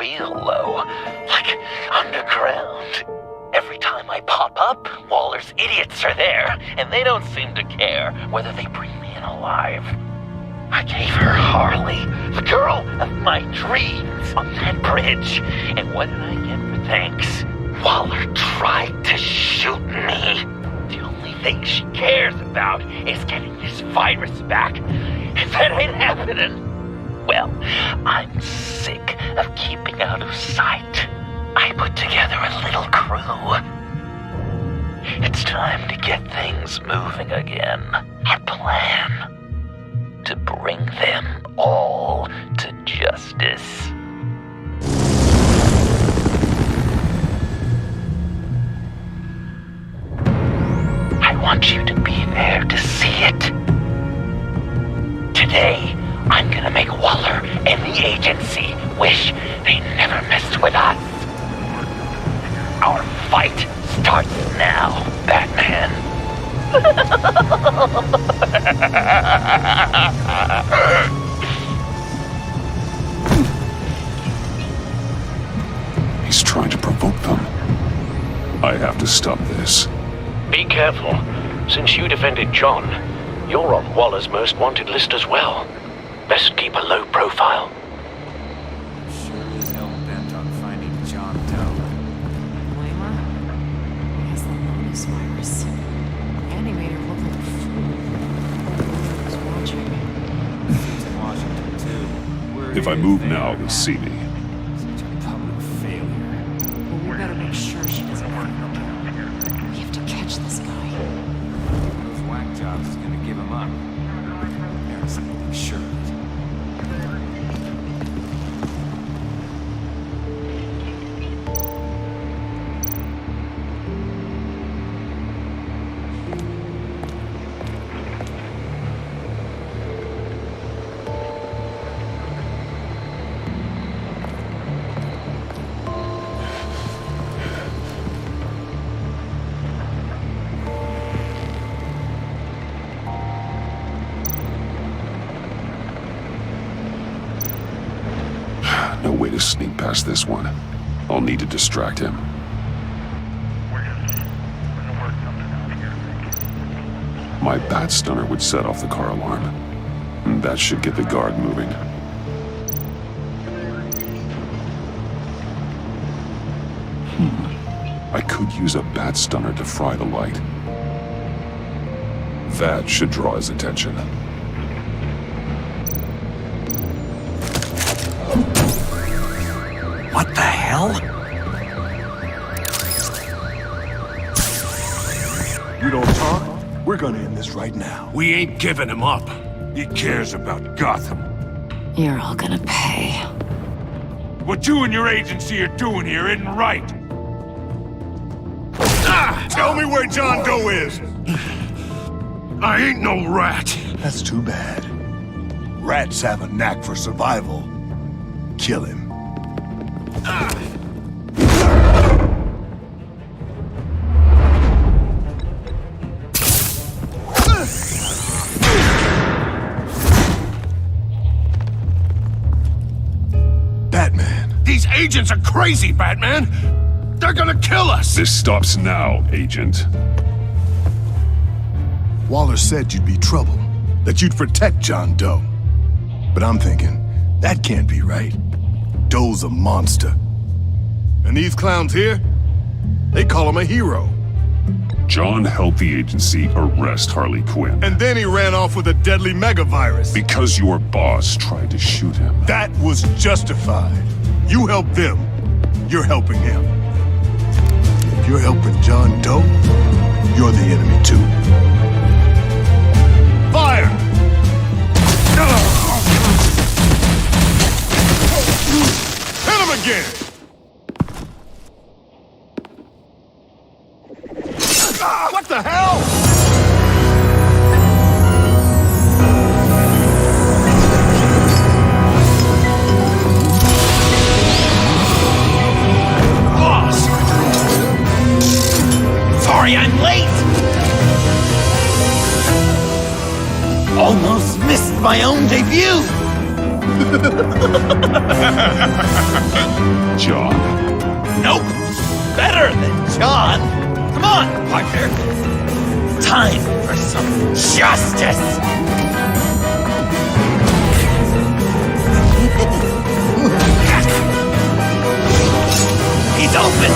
Real low. Like underground. Every time I pop up, Waller's idiots are there, and they don't seem to care whether they bring me in alive. I gave her Harley, the girl of my dreams, on that bridge, and what did I get for thanks? Waller tried to shoot me. The only thing she cares about is getting this virus back, and that ain't happening. Well, I'm sick of keeping out of sight. I put together a little crew. It's time to get things moving again. Our plan: to bring them all to justice. I want you to be there to see it. Today, I'm gonna make Waller and the agency wish they never messed with us. Our fight starts now, Batman. He's trying to provoke them. I have to stop this. Be careful. Since you defended John, you're on Waller's most wanted list as well. Best keep a low profile. Sure is hell-bent on finding John Doe. Lima? He has the Lotus virus. And he made her look like a fool. He was watching. He's in Washington, too. Word If I is move they now, are they'll see me. Such a public failure. But we better make sure she doesn't find him. We have to catch this guy. Those whack jobs is gonna give him up. There's something sure of it. No way to sneak past this one. I'll need to distract him. My bat stunner would set off the car alarm. And that should get the guard moving. I could use a bat stunner to fry the light. That should draw his attention. What the hell? You don't talk? We're gonna end this right now. We ain't giving him up. He cares about Gotham. You're all gonna pay. What you and your agency are doing here isn't right. Tell me where John Doe is! I ain't no rat. That's too bad. Rats have a knack for survival. Kill him. Batman. These agents are crazy, Batman. They're gonna kill us. This stops now, Agent. Waller said you'd be trouble, that you'd protect John Doe. But I'm thinking, that can't be right. Doe's a monster. And these clowns here, they call him a hero. John helped the agency arrest Harley Quinn. And then he ran off with a deadly megavirus. Because your boss tried to shoot him. That was justified. You helped them, you're helping him. If you're helping John Doe, you're the enemy too. Fire! Hit him again! What the hell? Boss! Sorry I'm late! Almost missed my own debut! John. Nope. Better than John. Come on, partner. Time for some justice. He's open.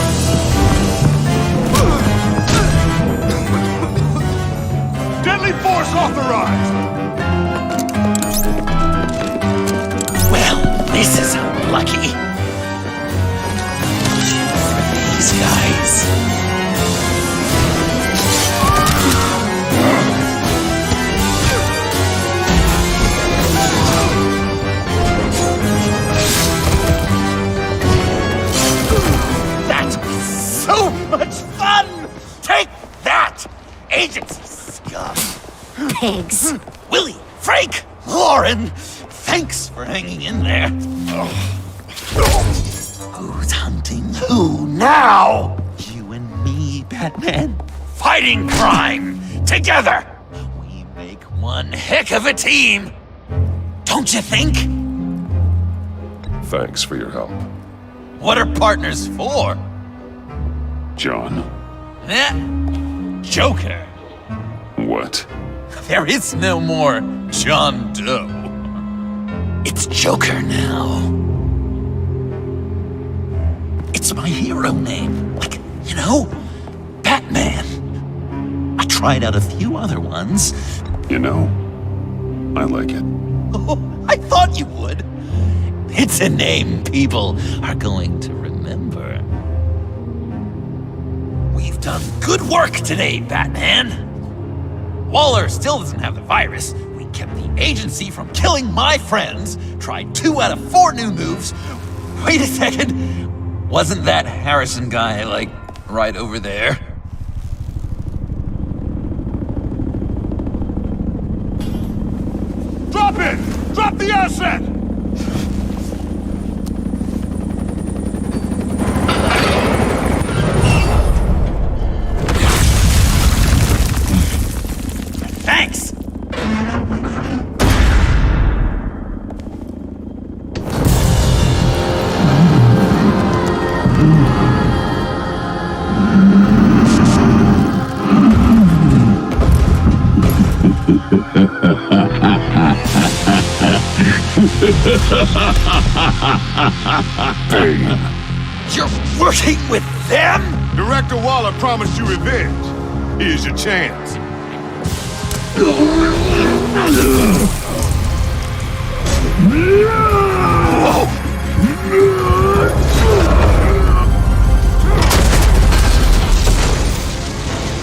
Deadly force authorized! Well, this is unlucky. These guys. That was so much fun! Take that, agency scum! Pigs. Willie, Frank, Lauren, thanks for hanging in there. Who's hunting who now? You and me, Batman. Fighting crime together. We make one heck of a team. Don't you think? Thanks for your help, What are partners for? John. Eh? Joker. What? There is no more John Doe. It's Joker now. It's my hero name. Like, you know, Batman. I tried out a few other ones. You know, I like it. Oh, I thought you would. It's a name people are going to remember. We've done good work today, Batman. Waller still doesn't have the virus. We kept the agency from killing my friends. Tried 2 out of 4 new moves. Wait a second. Wasn't that Harrison guy, like, right over there? Drop it! Drop the asset! Thanks! Bane. You're working with them? Director Waller promised you revenge. Here's your chance.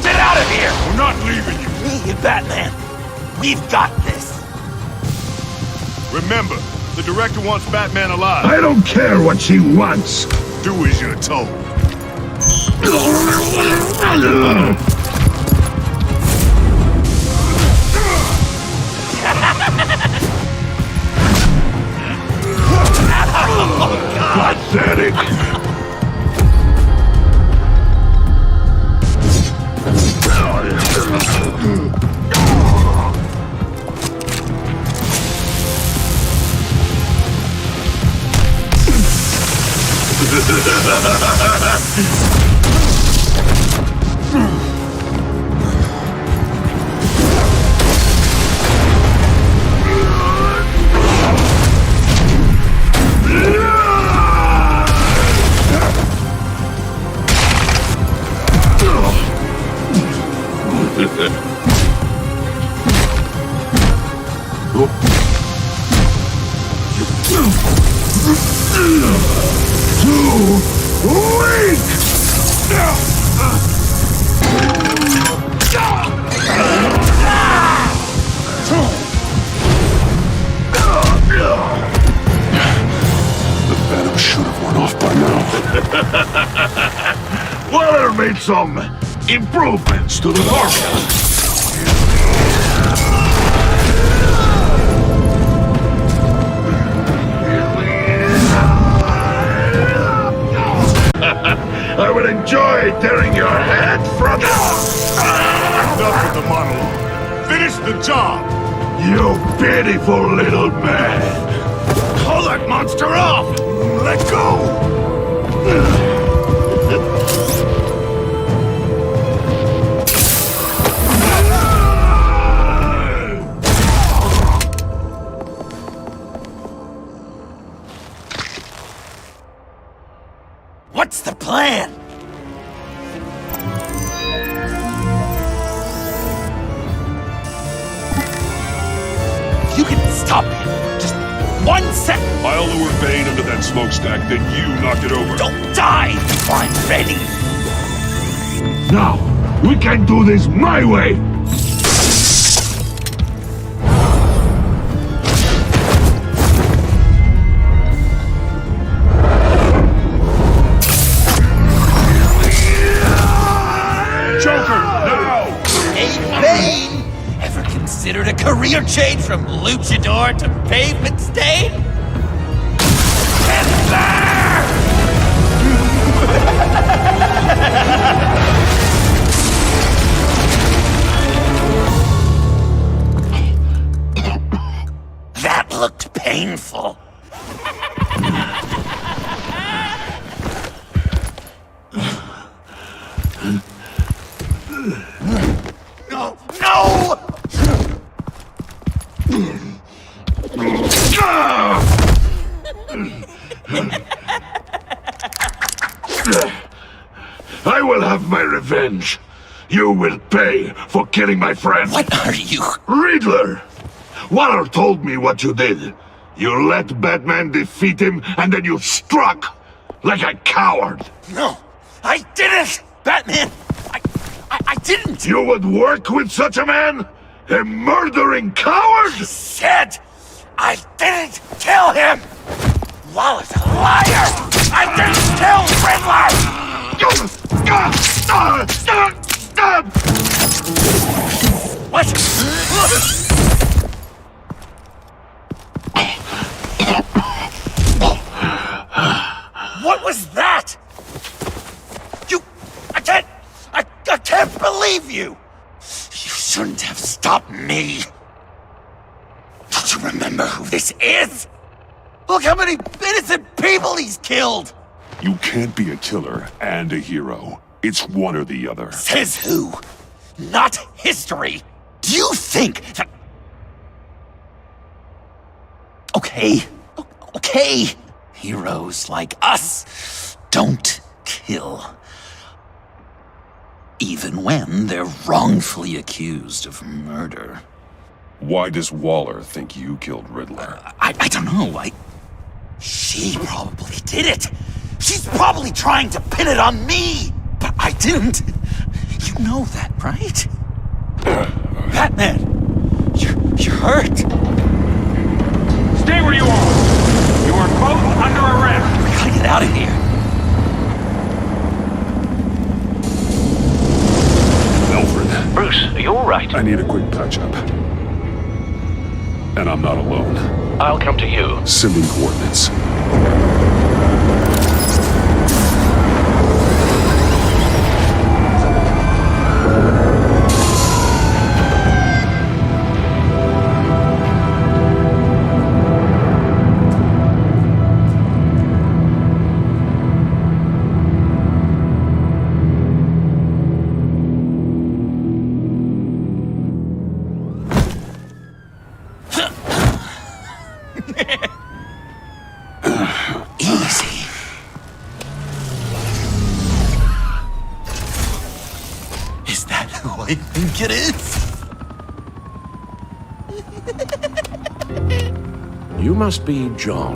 Get out of here! We're not leaving you. Me and Batman, we've got this. Remember, the director wants Batman alive. I don't care what she wants. Do as you're told. Pathetic. The venom should have worn off by now. Waller made some improvements to the formula. I would enjoy tearing your head from Enough with the monologue. Finish the job. you pitiful little man. that monster off! Let go! What's the plan? You can stop him. Just 1 second. I'll lure Bane under that smokestack, then you knock it over. Don't die before I'm ready. Now, we can do this my way! Joker, now! Hey, Bane! Ever considered a career change from luchador to pavement stain? Get there! That looked painful. No! No! I will have my revenge. You will pay for killing my friend. What are you? Riddler! Waller told me what you did. You let Batman defeat him, and then you struck like a coward. No, I didn't! Batman! I didn't! You would work with such a man? A murdering coward? Said I didn't kill him! Waller's a liar! I didn't kill Riddler! What? What was that? I can't believe you! You shouldn't have stopped me. Don't you remember who this is? Look how many innocent people he's killed! You can't be a killer and a hero. It's one or the other. Says who? Not history. Do you think that... Okay. Heroes like us don't kill. Even when they're wrongfully accused of murder. Why does Waller think you killed Riddler? I don't know. She probably did it. She's probably trying to pin it on me. But I didn't. You know that, right? Batman! You're hurt. Stay where you are! You are both under arrest! We gotta get out of here. Alfred, Bruce, are you all right? I need a quick patch-up. And I'm not alone. I'll come to you. Sending coordinates. Easy. Is that who I think it is? You must be John.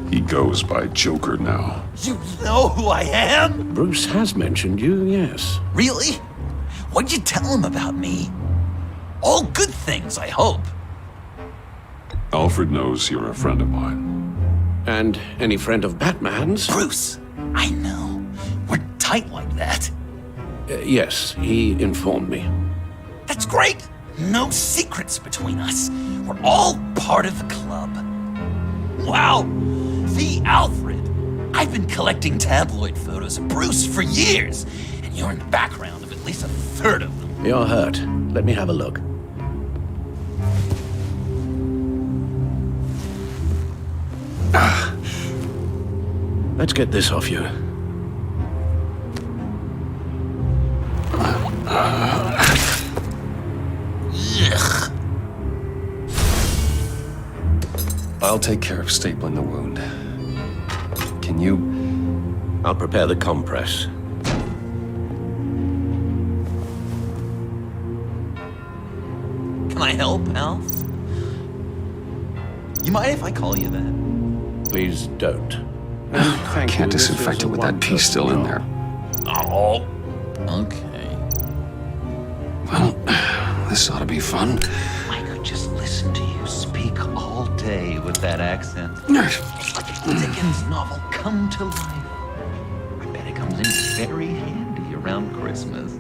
He goes by Joker now. You know who I am? Bruce has mentioned you, yes. Really? What'd you tell him about me? All good things, I hope. Alfred knows you're a friend of mine. And any friend of Batman's? Bruce, I know. We're tight like that. Yes, he informed me. That's great. No secrets between us. We're all part of the club. Wow, the Alfred. I've been collecting tabloid photos of Bruce for years, and you're in the background of at least a third of them. You're hurt. Let me have a look. Let's get this off you. I'll take care of stapling the wound. Can you? I'll prepare the compress. Can I help, Alf? You mind if I call you that? Please don't. Can't disinfect it with that piece still in there. Oh, okay. Well, this ought to be fun. I could just listen to you speak all day with that accent. It's like a Dickens novel come to life. I bet it comes in very handy around Christmas.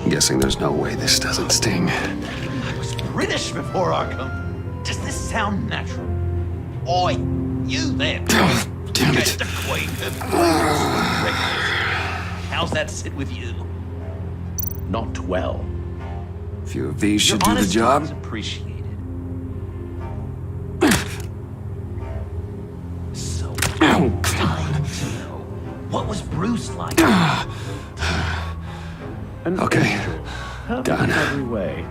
I'm guessing there's no way this doesn't sting. I was British before Arkham. Does this sound natural? Oi, you there. Damn it. How's that sit with you? Not well. A few of these Your should do the honesty job. is appreciated. So, time to know. What was Bruce like? Okay, done. Every way.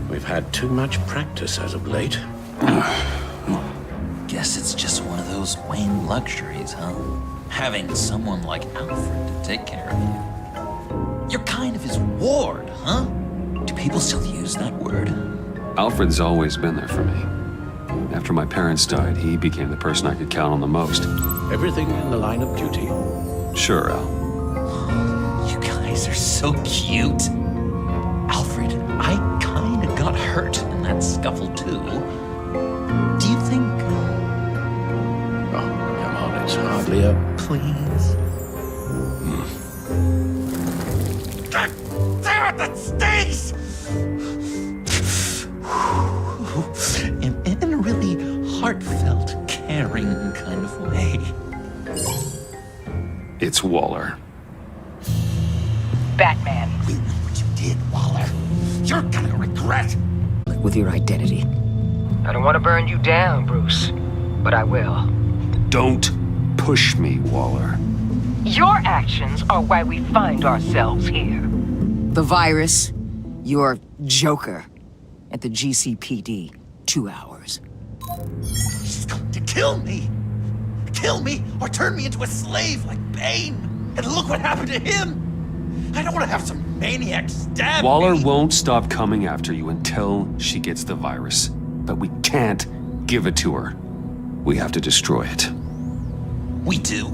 We've had too much practice as of late. Guess it's just one of those Wayne luxuries, huh? Having someone like Alfred to take care of you. You're kind of his ward, huh? Do people still use that word? Alfred's always been there for me. After my parents died, he became the person I could count on the most. Everything in the line of duty. Sure, Al. You guys are so cute. Alfred, I kind of got hurt in that scuffle too. Do you think... Oh, come on, it's hardly a... Please? Damn it, that stinks! In a really heartfelt, caring kind of way. It's Waller. Batman. We know what you did, Waller. You're gonna regret. With your identity. I don't want to burn you down, Bruce, but I will. Don't push me, Waller. Your actions are why we find ourselves here. The virus, your Joker, at the GCPD, 2 hours. She's going to kill me. Kill me or turn me into a slave like Bane. And look what happened to him. I don't want to have some maniac stab Waller me. won't stop coming after you until she gets the virus. But we can't give it to her. We have to destroy it. We do?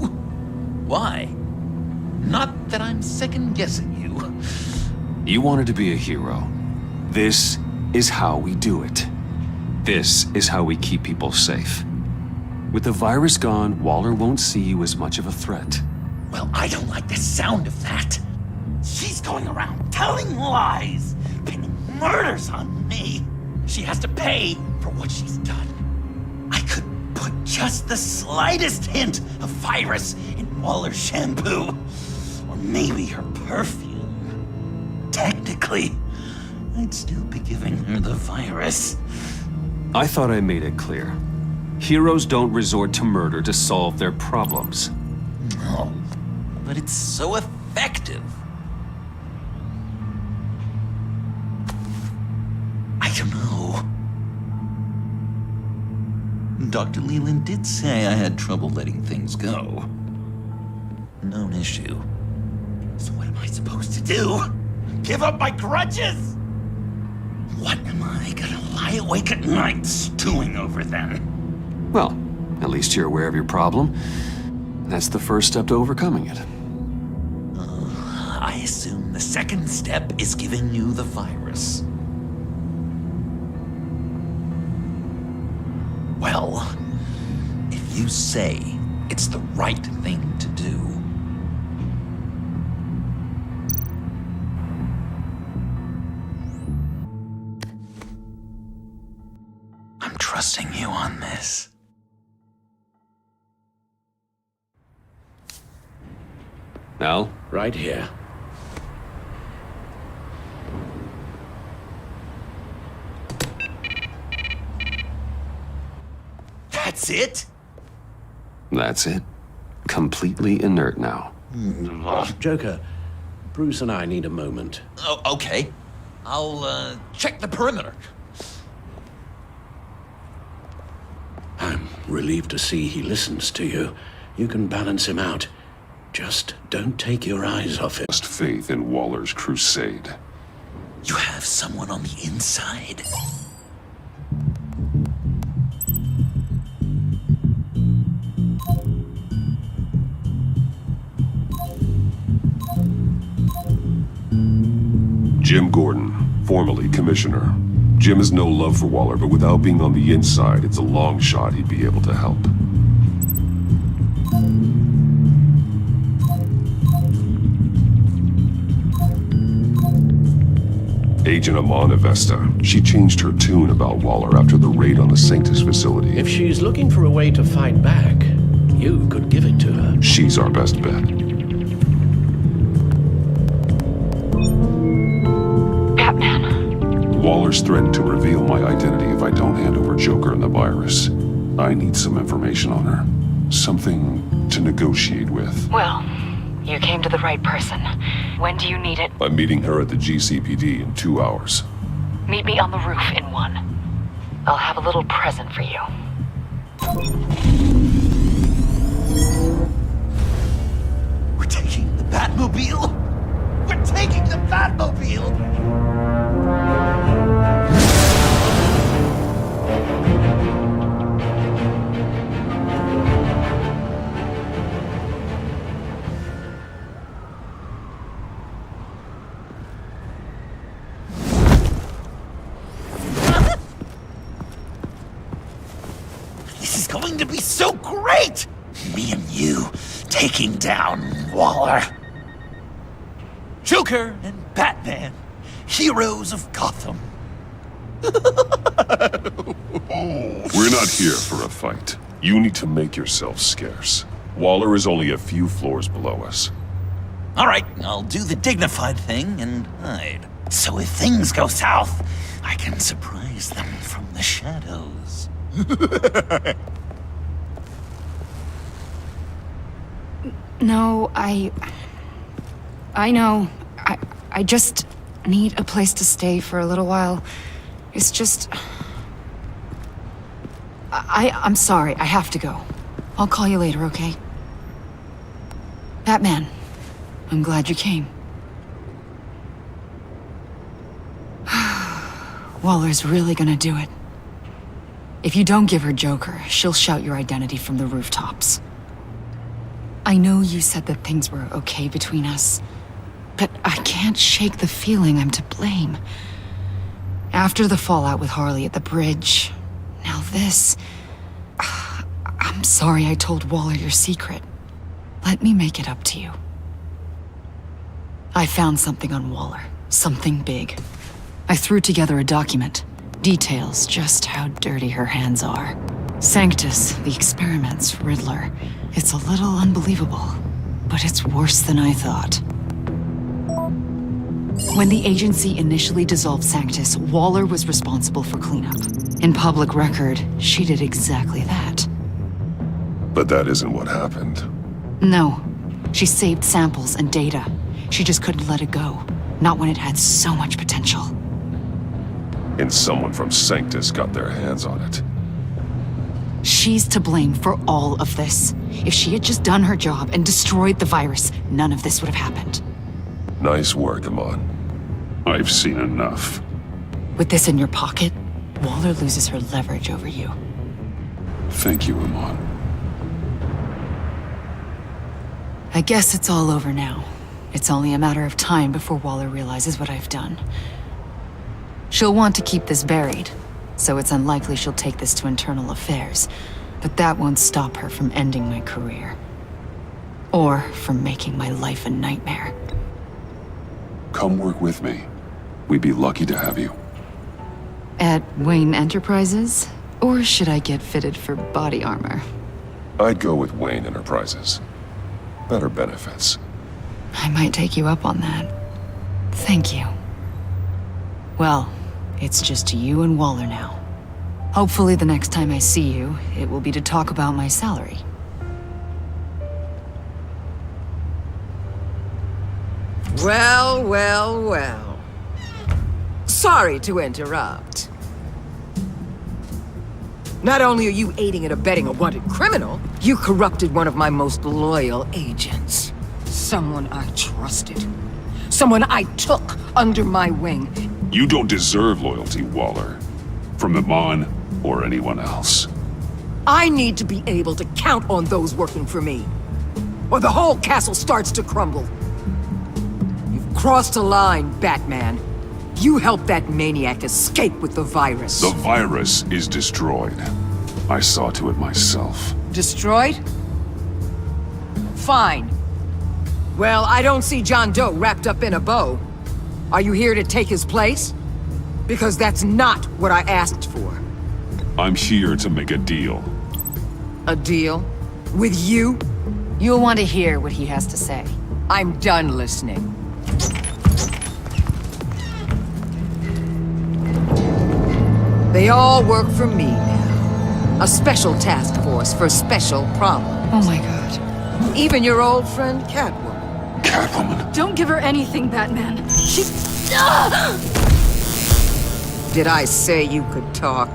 Why? Not that I'm second-guessing you. You wanted to be a hero. This is how we do it. This is how we keep people safe. With the virus gone, Waller won't see you as much of a threat. Well, I don't like the sound of that. She's going around telling lies, pinning murders on me. She has to pay for what she's done. I could put just the slightest hint of virus in Waller's shampoo, or maybe her perfume. Technically, I'd still be giving her the virus. I thought I made it clear. Heroes don't resort to murder to solve their problems. No, but it's so effective. I don't know. Dr. Leland did say I had trouble letting things go. Known issue. So what am I supposed to do? Give up my grudges? What am I gonna lie awake at night stewing over then? Well, at least you're aware of your problem. That's the first step to overcoming it. I assume the second step is giving you the virus. Well, if you say it's the right thing to do, I'm trusting you on this. Al? Right here. That's it? That's it. Completely inert now. Joker, Bruce and I need a moment. Oh, okay. I'll, check the perimeter. I'm relieved to see he listens to you. You can balance him out. Just don't take your eyes off him. Lost faith in Waller's crusade. You have someone on the inside? Jim Gordon, formerly commissioner. Jim has no love for Waller, but without being on the inside, it's a long shot he'd be able to help. Agent Amana Vesta. She changed her tune about Waller after the raid on the Sanctus facility. If she's looking for a way to fight back, you could give it to her. She's our best bet. Batman. Waller's threatened to reveal my identity if I don't hand over Joker and the virus. I need some information on her. Something to negotiate with. Well, you came to the right person. When do you need it? I'm meeting her at the GCPD in 2 hours. Meet me on the roof in 1. I'll have a little present for you. We're taking the Batmobile? We're taking the Batmobile! This is going to be so great! Me and you taking down Waller. Joker and Batman, heroes of Gotham. We're not here for a fight. You need to make yourself scarce. Waller is only a few floors below us. All right, I'll do the dignified thing and hide. So if things go south, I can surprise them from the shadows. No, I know. I just need a place to stay for a little while. It's just... I'm sorry, I have to go. I'll call you later, okay? Batman, I'm glad you came. Waller's really gonna do it. If you don't give her Joker, she'll shout your identity from the rooftops. I know you said that things were okay between us, but I can't shake the feeling I'm to blame. After the fallout with Harley at the bridge, now this... I'm sorry I told Waller your secret. Let me make it up to you. I found something on Waller, something big. I threw together a document, details just how dirty her hands are. Sanctus, the experiments, Riddler. It's a little unbelievable, but it's worse than I thought. When the agency initially dissolved Sanctus, Waller was responsible for cleanup. In public record, she did exactly that. But that isn't what happened. No, she saved samples and data. She just couldn't let it go, not when it had so much potential. And someone from Sanctus got their hands on it. She's to blame for all of this. If she had just done her job and destroyed the virus, none of this would have happened. Nice work, Amon. I've seen enough. With this in your pocket, Waller loses her leverage over you. Thank you, Amon. I guess it's all over now. It's only a matter of time before Waller realizes what I've done. She'll want to keep this buried, so it's unlikely she'll take this to internal affairs. But that won't stop her from ending my career. Or from making my life a nightmare. Come work with me. We'd be lucky to have you. At Wayne Enterprises? Or should I get fitted for body armor? I'd go with Wayne Enterprises. Better benefits. I might take you up on that. Thank you. Well, it's just you and Waller now. Hopefully the next time I see you, it will be to talk about my salary. Well, well, well. Sorry to interrupt. Not only are you aiding and abetting a wanted criminal, you corrupted one of my most loyal agents. Someone I trusted. Someone I took under my wing. You don't deserve loyalty, Waller. From Iman or anyone else. I need to be able to count on those working for me, or the whole castle starts to crumble. You've crossed a line, Batman. You helped that maniac escape with the virus. The virus is destroyed. I saw to it myself. Destroyed? Fine. Well, I don't see John Doe wrapped up in a bow. Are you here to take his place? Because that's not what I asked for. I'm here to make a deal. A deal? With you? You'll want to hear what he has to say. I'm done listening. They all work for me now. A special task force for special problems. Oh my god. Even your old friend Catwoman. Catwoman? Don't give her anything, Batman. Did I say you could talk?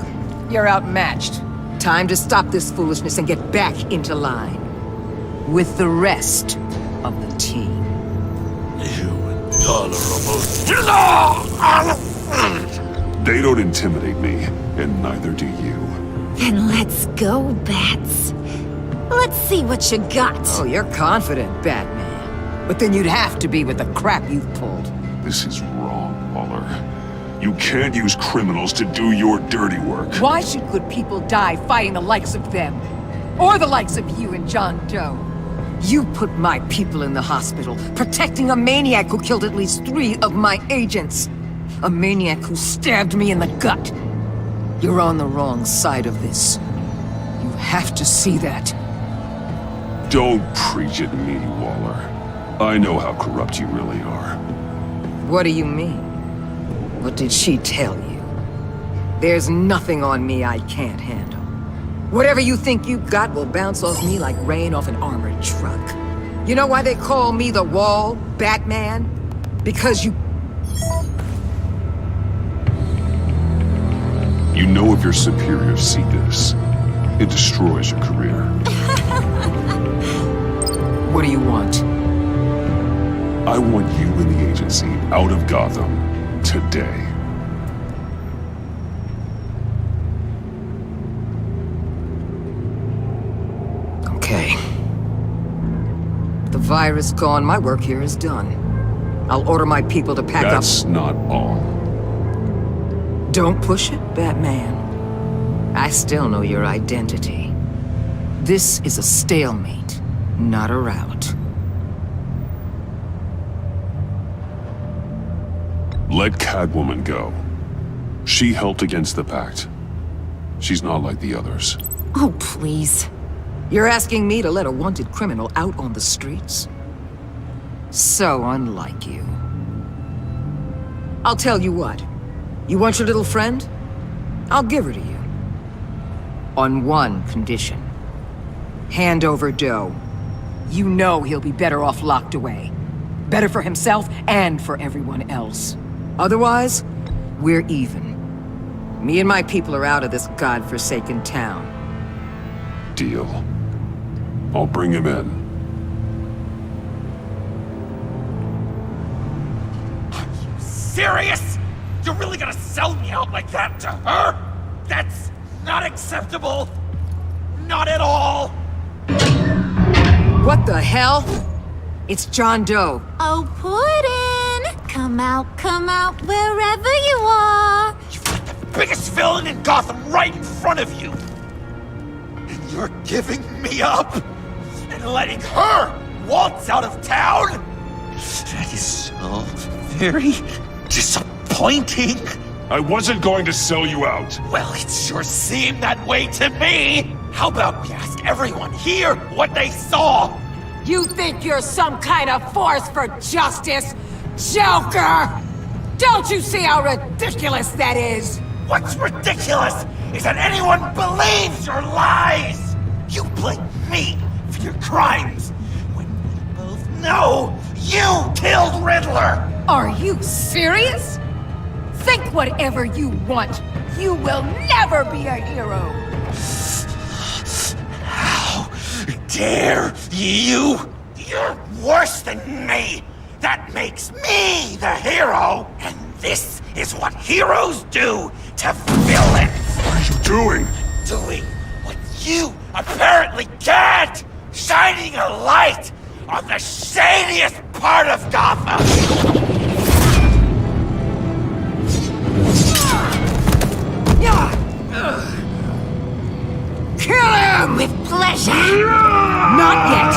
You're outmatched. Time to stop this foolishness and get back into line. With the rest of the team. You intolerable... They don't intimidate me, and neither do you. Then let's go, Bats. Let's see what you got. Oh, you're confident, Batman. But then you'd have to be with the crap you've pulled. This is wrong, Waller. You can't use criminals to do your dirty work. Why should good people die fighting the likes of them? Or the likes of you and John Doe? You put my people in the hospital, protecting a maniac who killed at least 3 of my agents. A maniac who stabbed me in the gut. You're on the wrong side of this. You have to see that. Don't preach at me, Waller. I know how corrupt you really are. What do you mean? What did she tell you? There's nothing on me I can't handle. Whatever you think you got will bounce off me like rain off an armored truck. You know why they call me the Wall, Batman? Because you... You know if your superiors see this, it destroys your career. What do you want? I want you and the agency out of Gotham today. Okay. The virus gone, my work here is done. I'll order my people to pack up... That's not all. Don't push it, Batman. I still know your identity. This is a stalemate, not a rout. Let Catwoman go. She helped against the Pact. She's not like the others. Oh, please. You're asking me to let a wanted criminal out on the streets? So unlike you. I'll tell you what. You want your little friend? I'll give her to you. On one condition. Hand over Doe. You know he'll be better off locked away. Better for himself and for everyone else. Otherwise, we're even. Me and my people are out of this godforsaken town. Deal. I'll bring him in. Serious? You're really gonna sell me out like that to her? That's not acceptable. Not at all. What the hell? It's John Doe. Oh, Puddin'! Come out, wherever you are. You've got the biggest villain in Gotham right in front of you. And you're giving me up? And letting her waltz out of town? That is so very disappointing. I wasn't going to sell you out. Well, it sure seemed that way to me. How about we ask everyone here what they saw? You think you're some kind of force for justice, Joker? Don't you see how ridiculous that is? What's ridiculous is that anyone believes your lies! You blame me for your crimes, when we both know you killed Riddler! Are you serious? Think whatever you want. You will never be a hero! How dare you? You're worse than me! That makes me the hero! And this is what heroes do to villains! What are you doing? Doing what you apparently can't! Shining a light on the shadiest part of Gotham! Kill him! With pleasure! Not yet!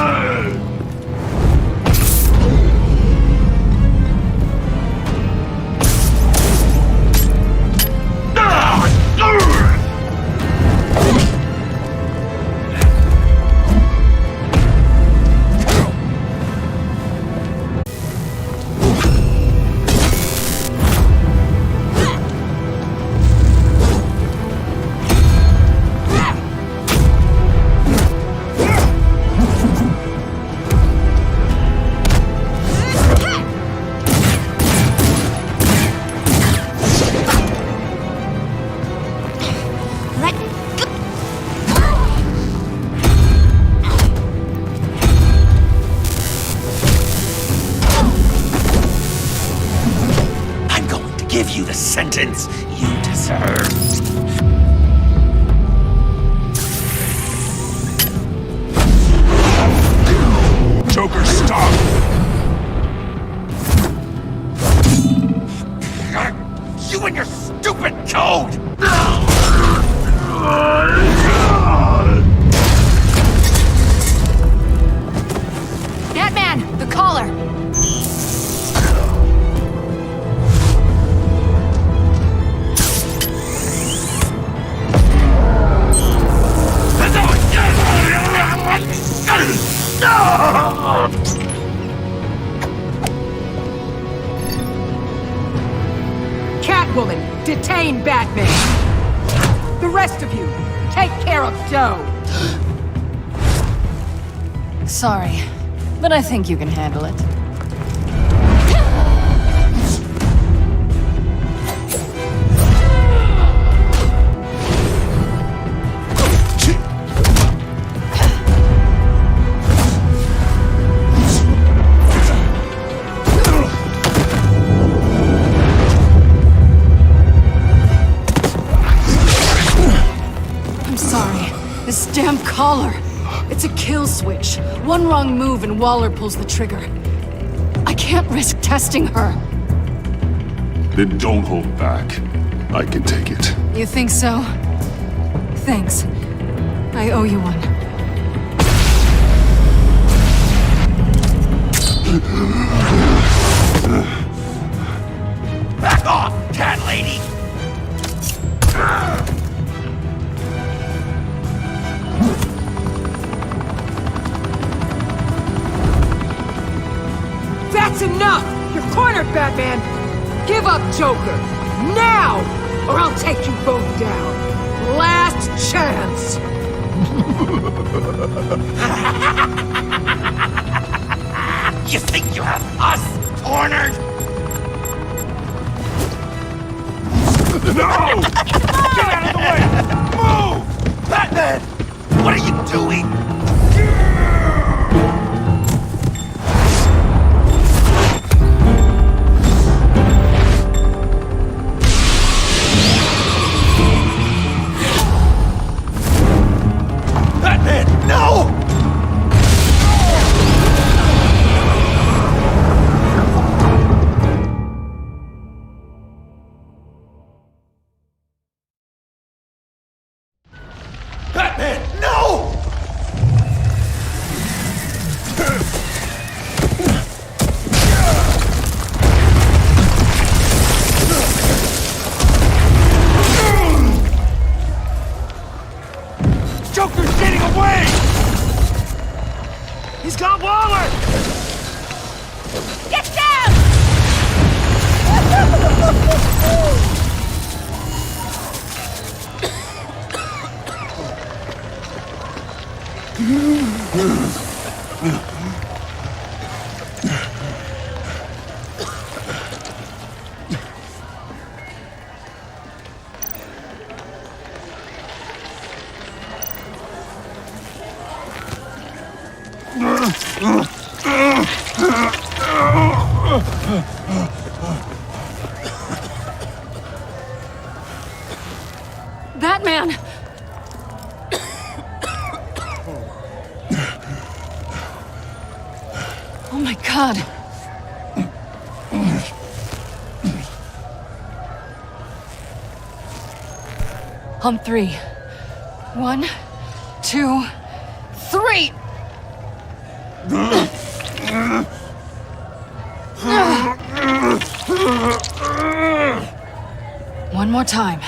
Give you the sentence you deserve. Joker, stop! You and your stupid code! Batman, the collar! Catwoman, detain Batman! The rest of you, take care of Doe! Sorry, but I think you can handle it. This damn collar! It's a kill switch. One wrong move and Waller pulls the trigger. I can't risk testing her. Then don't hold back. I can take it. You think so? Thanks. I owe you one. Back off, cat lady! That's enough! You're cornered, Batman! Give up, Joker! Now! Or I'll take you both down! Last chance! You think you have us cornered? No! Get out of the way! Move! Batman! What are you doing? Batman, no! Batman, no! Joker's getting away! He's got Waller! Get down! Batman! Oh my God. On three. 1, 2, 3! One more time.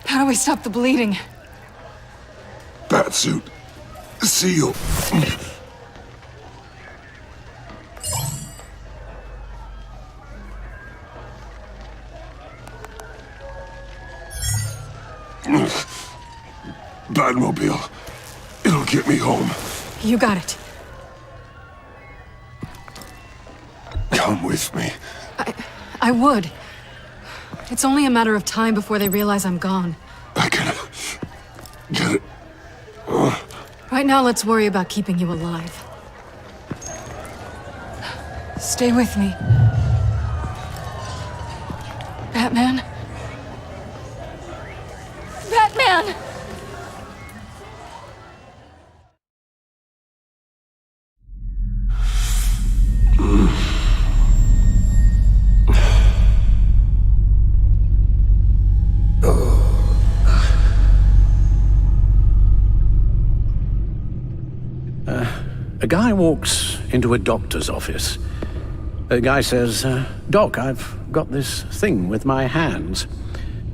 How do we stop the bleeding? Batsuit. Seal. Batmobile. It'll get me home. You got it. Come with me. I would. It's only a matter of time before they realize I'm gone. I can get it. Right now, let's worry about keeping you alive. Stay with me. Batman? Batman! A guy walks into a doctor's office. The guy says, Doc, I've got this thing with my hands.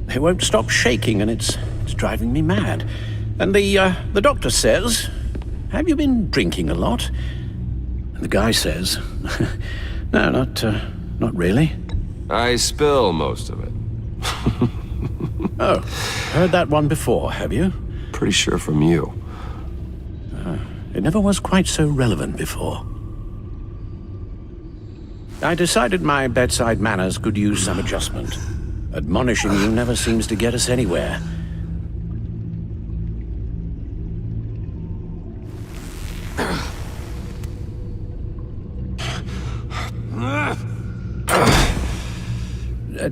They won't stop shaking and it's driving me mad. And the doctor says, have you been drinking a lot? And the guy says, no, not really. I spill most of it. Oh, heard that one before, have you? Pretty sure from you. It never was quite so relevant before. I decided my bedside manners could use some adjustment. Admonishing you never seems to get us anywhere.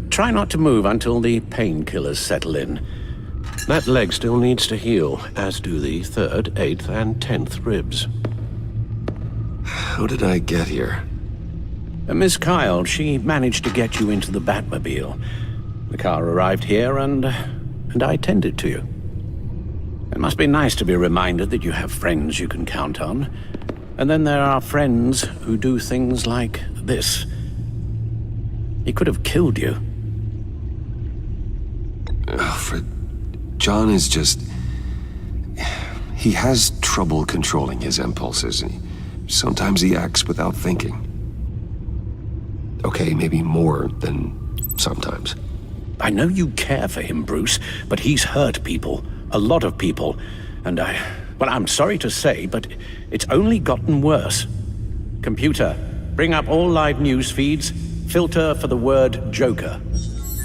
Try not to move until the painkillers settle in. That leg still needs to heal, as do the 3rd, 8th, and 10th ribs. How did I get here? Miss Kyle, she managed to get you into the Batmobile. The car arrived here, and I tended to you. It must be nice to be reminded that you have friends you can count on. And then there are friends who do things like this. He could have killed you. Alfred, John is just... He has trouble controlling his impulses. Sometimes he acts without thinking. Okay, maybe more than sometimes. I know you care for him, Bruce, but he's hurt people. A lot of people. And well, I'm sorry to say, but it's only gotten worse. Computer, bring up all live news feeds. Filter for the word Joker.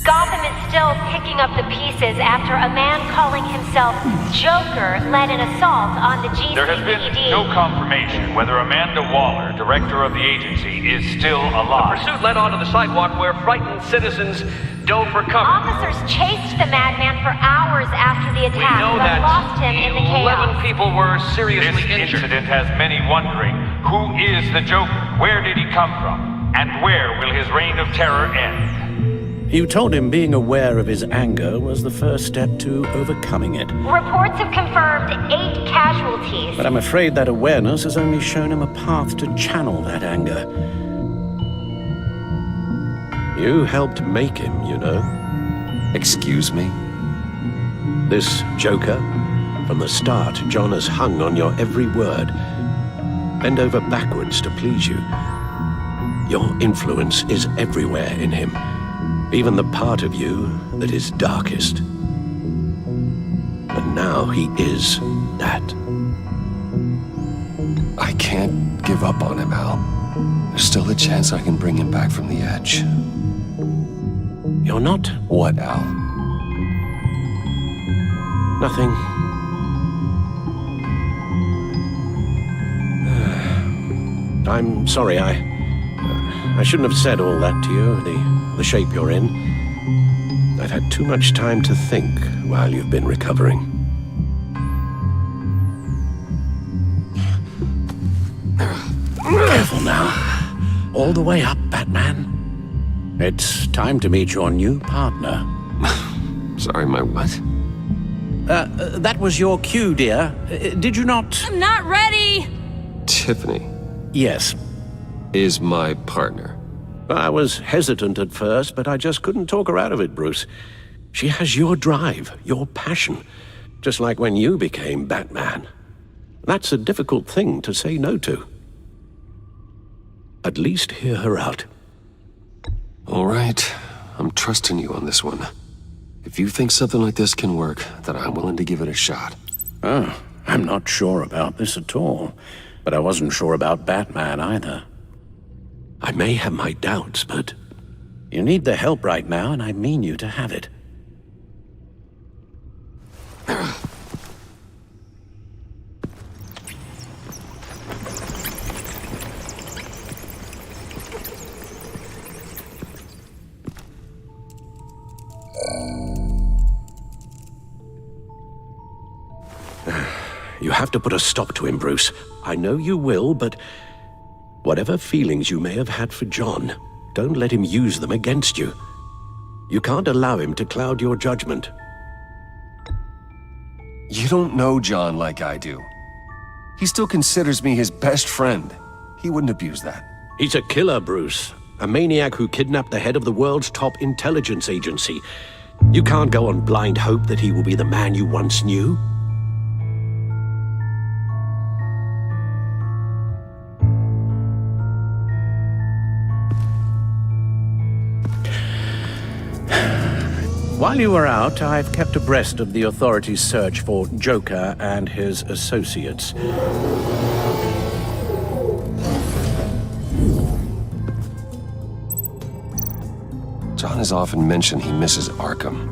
Gotham is still picking up the pieces after a man calling himself Joker led an assault on the GCPD. There has been no confirmation whether Amanda Waller, director of the agency, is still alive. The pursuit led onto the sidewalk where frightened citizens dove for cover. Officers chased the madman for hours after the attack, but lost him in the chaos. 11 people were seriously This injured. incident has many wondering, who is the Joker? Where did he come from? And where will his reign of terror end? You told him being aware of his anger was the first step to overcoming it. Reports have confirmed 8 casualties. But I'm afraid that awareness has only shown him a path to channel that anger. You helped make him, you know. Excuse me? This Joker, from the start, John has hung on your every word. Bend over backwards to please you. Your influence is everywhere in him, even the part of you that is darkest. And now he is that. I can't give up on him, Al. There's still a chance I can bring him back from the edge. You're not? What, Al? Nothing. I'm sorry, I shouldn't have said all that to you, the shape you're in. I've had too much time to think while you've been recovering. Careful now. All the way up, Batman. It's time to meet your new partner. Sorry, my what? That was your cue, dear. Did you not? I'm not ready! Tiffany Yes. is my partner. I was hesitant at first, but I just couldn't talk her out of it, Bruce. She has your drive, your passion, just like when you became Batman. That's a difficult thing to say no to. At least hear her out. All right, I'm trusting you on this one. If you think something like this can work, then I'm willing to give it a shot. Oh, I'm not sure about this at all. But I wasn't sure about Batman either. I may have my doubts, but you need the help right now, and I mean you to have it. You have to put a stop to him, Bruce. I know you will, but whatever feelings you may have had for John, don't let him use them against you. You can't allow him to cloud your judgment. You don't know John like I do. He still considers me his best friend. He wouldn't abuse that. He's a killer, Bruce. A maniac who kidnapped the head of the world's top intelligence agency. You can't go on blind hope that he will be the man you once knew. While you were out, I've kept abreast of the authorities' search for Joker and his associates. John has often mentioned he misses Arkham.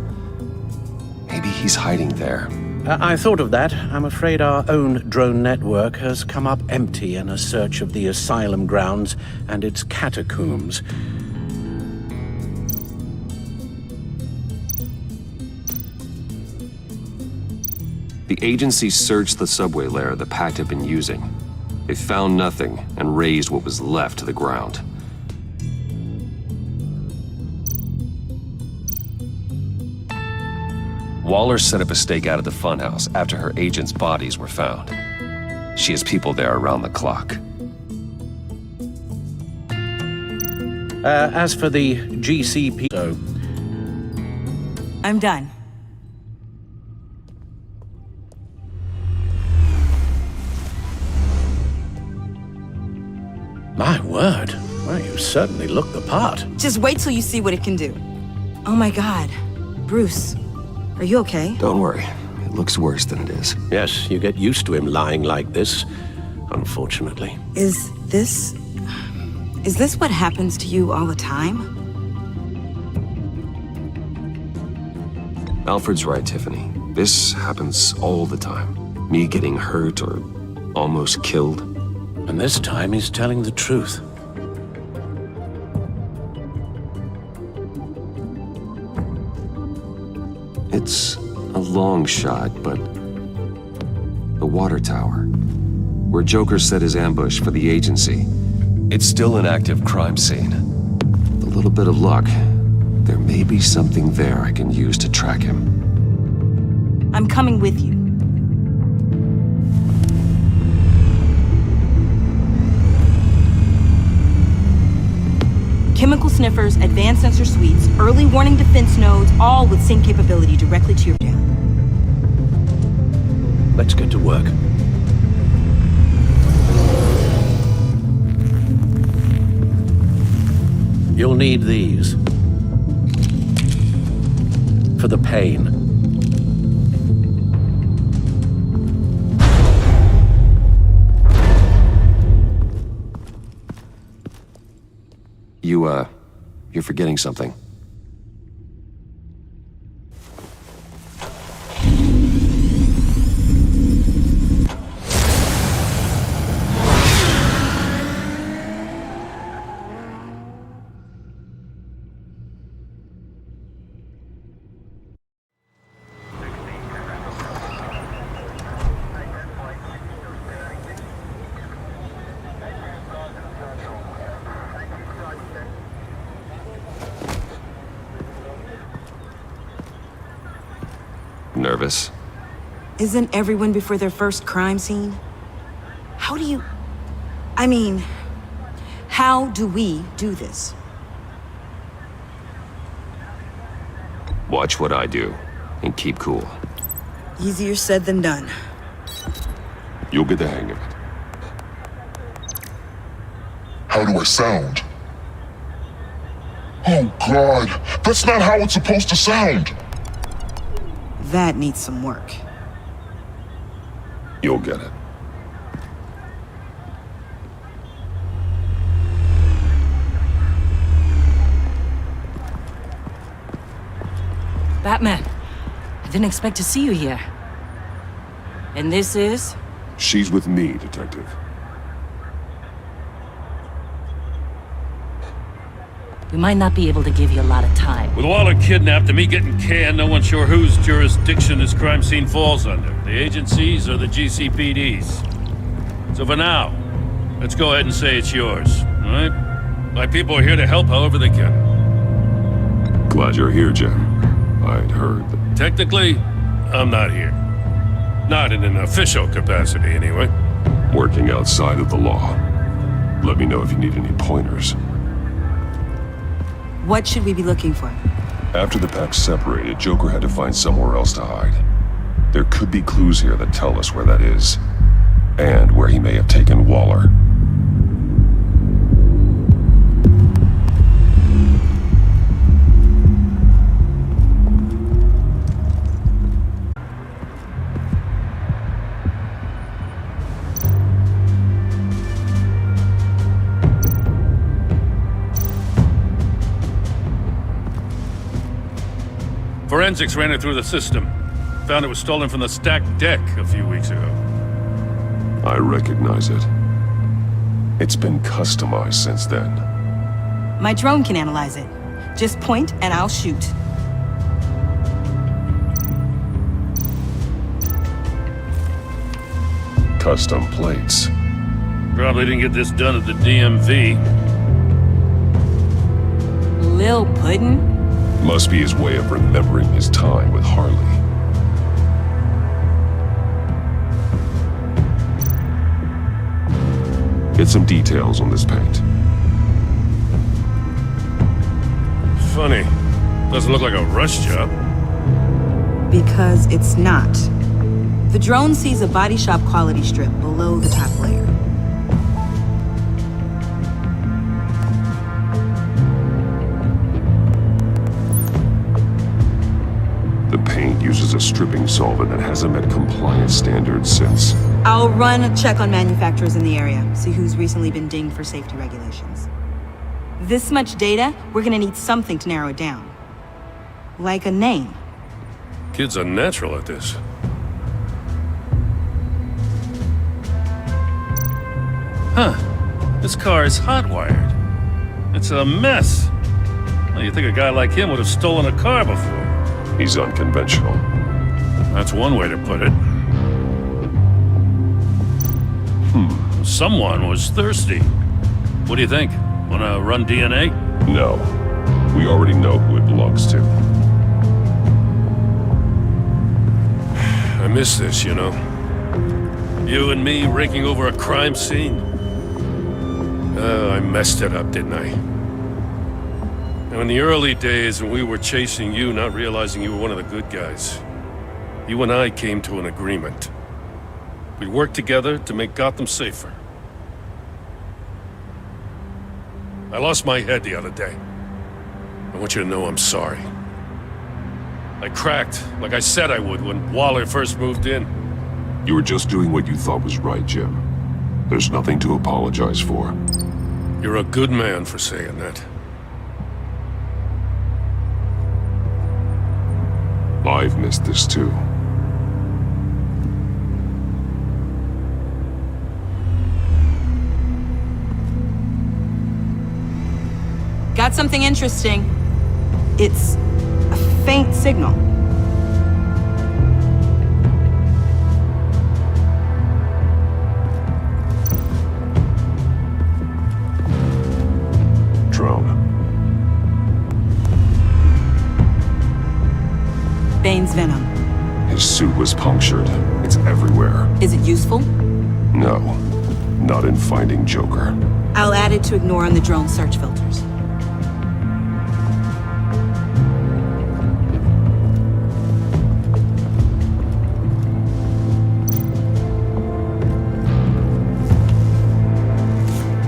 Maybe he's hiding there. I thought of that. I'm afraid our own drone network has come up empty in a search of the asylum grounds and its catacombs. The agency searched the subway layer the Pact had been using. They found nothing and razed what was left to the ground. Waller set up a stakeout at the funhouse after her agents' bodies were found. She has people there around the clock. As for the GCP... I'm done. My word. Well, you certainly look the part. Just wait till you see what it can do. Oh my God. Bruce, are you okay? Don't worry. It looks worse than it is. Yes, you get used to him lying like this, unfortunately. Is this what happens to you all the time? Alfred's right, Tiffany. This happens all the time. Me getting hurt or almost killed. And this time he's telling the truth. It's a long shot, but the water tower, where Joker set his ambush for the agency, it's still an active crime scene. With a little bit of luck, there may be something there I can use to track him. I'm coming with you. Chemical sniffers, advanced sensor suites, early warning defense nodes, all with sync capability directly to your jam. Let's get to work. You'll need these. For the pain. You're forgetting something. Nervous? Isn't everyone before their first crime scene? How do you... I mean, how do we do this? Watch what I do, and keep cool. Easier said than done. You'll get the hang of it. How do I sound? Oh God, that's not how it's supposed to sound! That needs some work. You'll get it. Batman, I didn't expect to see you here. And this is? She's with me, Detective. We might not be able to give you a lot of time. With Waller kidnapped and me getting canned, no one's sure whose jurisdiction this crime scene falls under. The agencies or the GCPD's. So for now, let's go ahead and say it's yours, all right? My people are here to help however they can. Glad you're here, Jim. I'd heard that... Technically, I'm not here. Not in an official capacity, anyway. Working outside of the law. Let me know if you need any pointers. What should we be looking for? After the pack separated, Joker had to find somewhere else to hide. There could be clues here that tell us where that is, and where he may have taken Waller. Forensics ran it through the system. Found it was stolen from the stacked deck a few weeks ago. I recognize it. It's been customized since then. My drone can analyze it. Just point and I'll shoot. Custom plates. Probably didn't get this done at the DMV. Lil Puddin'? Must be his way of remembering his time with Harley. Get some details on this paint. Funny. Doesn't look like a rush job. Because it's not. The drone sees a body shop quality strip below the top layer. The paint uses a stripping solvent that hasn't met compliance standards since. I'll run a check on manufacturers in the area, see who's recently been dinged for safety regulations. This much data, we're gonna need something to narrow it down. Like a name. Kid's a natural at this. Huh. This car is hot-wired. It's a mess. Well, you'd think a guy like him would have stolen a car before. He's unconventional. That's one way to put it. Someone was thirsty. What do you think? Wanna run DNA? No. We already know who it belongs to. I miss this, you know. You and me raking over a crime scene. Oh, I messed it up, didn't I? Now, in the early days when we were chasing you, not realizing you were one of the good guys, you and I came to an agreement. We'd work together to make Gotham safer. I lost my head the other day. I want you to know I'm sorry. I cracked, like I said I would when Waller first moved in. You were just doing what you thought was right, Jim. There's nothing to apologize for. You're a good man for saying that. I've missed this too. Got something interesting. It's a faint signal. Drone. Bane's venom. His suit was punctured. It's everywhere. Is it useful? No. Not in finding Joker. I'll add it to ignore on the drone search filters.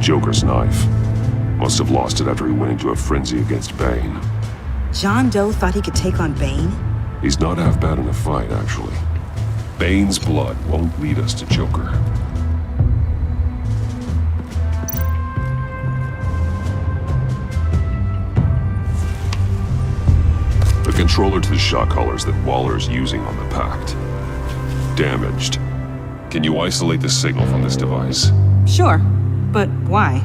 Joker's knife. Must have lost it after he went into a frenzy against Bane. John Doe thought he could take on Bane? He's not half bad in a fight, actually. Bane's blood won't lead us to Joker. The controller to the shot collars that Waller's using on the Pact. Damaged. Can you isolate the signal from this device? Sure, but why?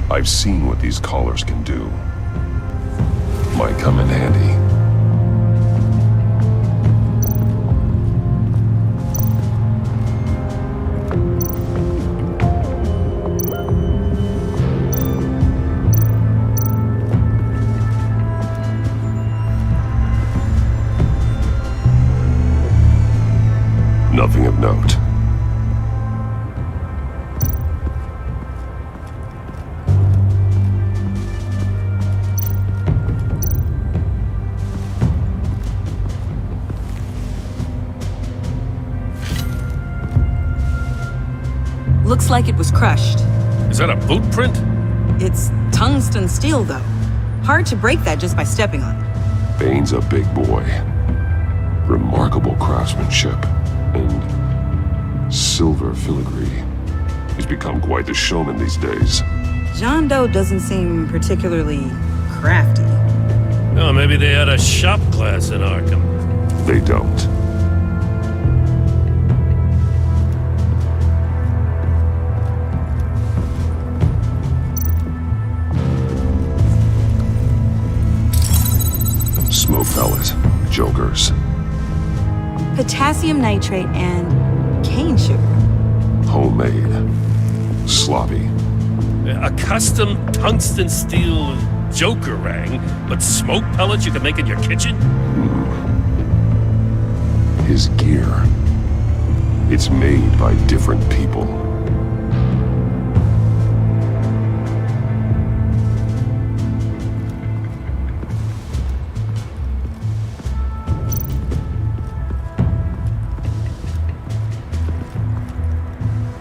I've seen what these collars can do. Might come in handy. Nothing of note. Looks like it was crushed. Is that a boot print? It's tungsten steel, though. Hard to break that just by stepping on it. Bane's a big boy. Remarkable craftsmanship. And silver filigree. He's become quite the showman these days. John Doe doesn't seem particularly crafty. Oh, maybe they had a shop class in Arkham. They don't. Smoke pellet. Jokers. Potassium nitrate and cane sugar. Homemade. Sloppy. A custom tungsten steel Jokerang, but smoke pellets you can make in your kitchen? His gear. It's made by different people.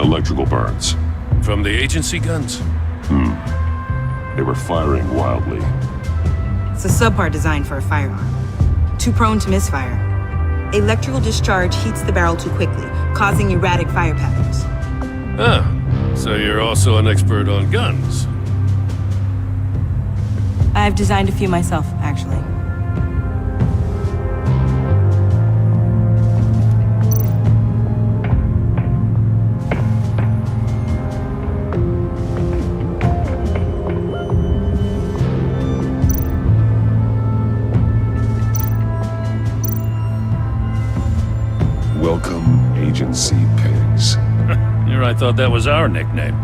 Electrical burns. From the agency guns? They were firing wildly. It's a subpart designed for a firearm. Too prone to misfire. Electrical discharge heats the barrel too quickly, causing erratic fire patterns. Ah, so you're also an expert on guns. I've designed a few myself, actually. Welcome, Agency Pigs. Here I thought that was our nickname.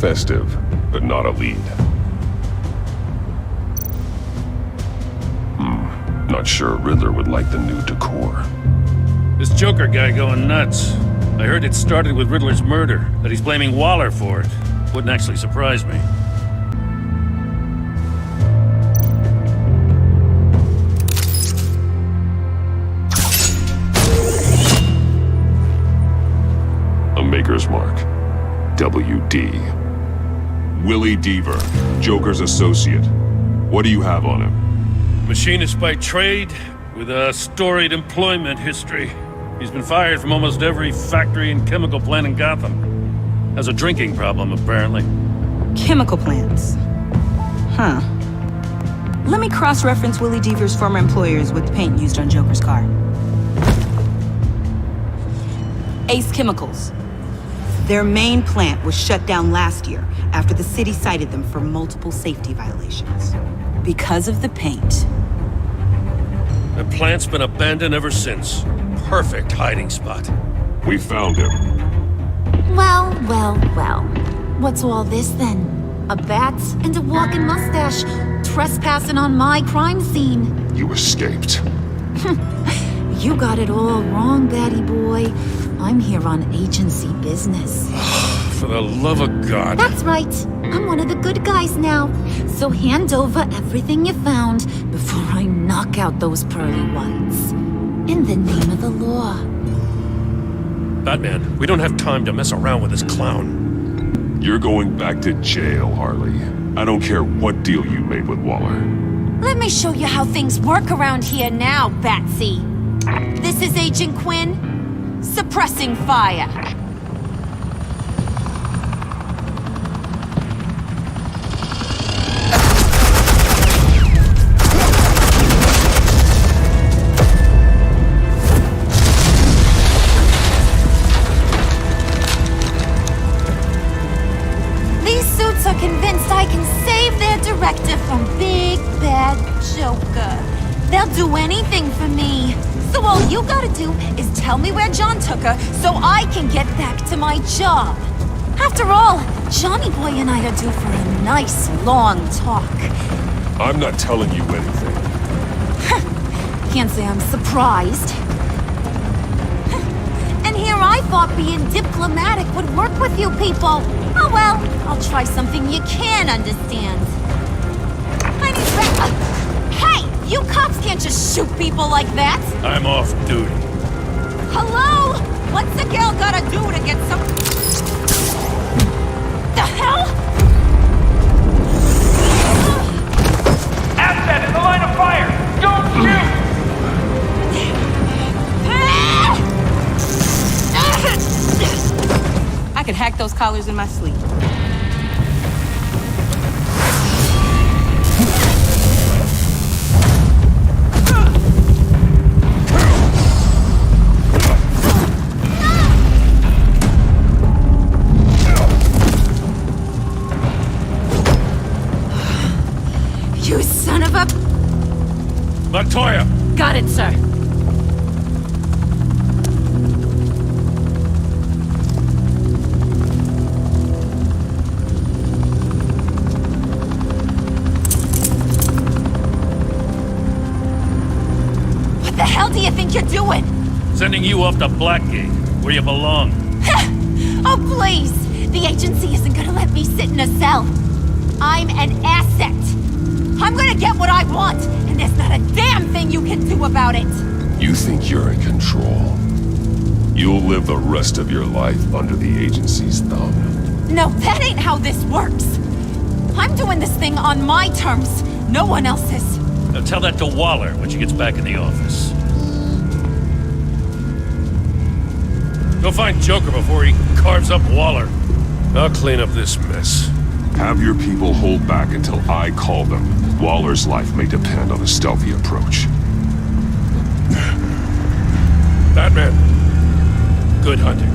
Festive, but not a lead. Not sure Riddler would like the new decor. This Joker guy going nuts. I heard it started with Riddler's murder, that he's blaming Waller for it. Wouldn't actually surprise me. A Maker's Mark. WD. Willie Deaver, Joker's associate. What do you have on him? Machinist by trade, with a storied employment history. He's been fired from almost every factory and chemical plant in Gotham. Has a drinking problem, apparently. Chemical plants. Huh. Let me cross-reference Willie Deaver's former employers with the paint used on Joker's car. Ace Chemicals. Their main plant was shut down last year after the city cited them for multiple safety violations. Because of the paint. The plant's been abandoned ever since. Perfect hiding spot. We found him. Well. What's all this then? A bat and a walking mustache trespassing on my crime scene. You escaped. You got it all wrong, Batty boy. I'm here on agency business. For the love of God. That's right. I'm one of the good guys now. So hand over everything you found before I knock out those pearly whites. In the name of the law. Batman, we don't have time to mess around with this clown. You're going back to jail, Harley. I don't care what deal you made with Waller. Let me show you how things work around here now, Batsy. This is Agent Quinn. Suppressing fire. These suits are convinced I can save their director from Big Bad Joker. They'll do anything for me. So all you gotta do is tell me where John took her so I can get back to my job. After all, Johnny Boy and I are due for a nice long talk. I'm not telling you anything. Can't say I'm surprised. And here I thought being diplomatic would work with you people. Oh well, I'll try something you can understand. I need Hey! You cops can't just shoot people like that! I'm off duty. Hello? What's a girl gotta do to get some... The hell? Asset in the line of fire! Don't shoot! I could hack those collars in my sleep. You son of a... Montoya! Got it, sir. What the hell do you think you're doing? Sending you off to Blackgate, where you belong. Oh, please! The agency isn't gonna let me sit in a cell. I'm an asset. I'm gonna get what I want, and there's not a damn thing you can do about it. You think you're in control? You'll live the rest of your life under the agency's thumb. No, that ain't how this works. I'm doing this thing on my terms, no one else's. Now tell that to Waller when she gets back in the office. Go find Joker before he carves up Waller. I'll clean up this mess. Have your people hold back until I call them. Waller's life may depend on a stealthy approach. Batman, good hunting.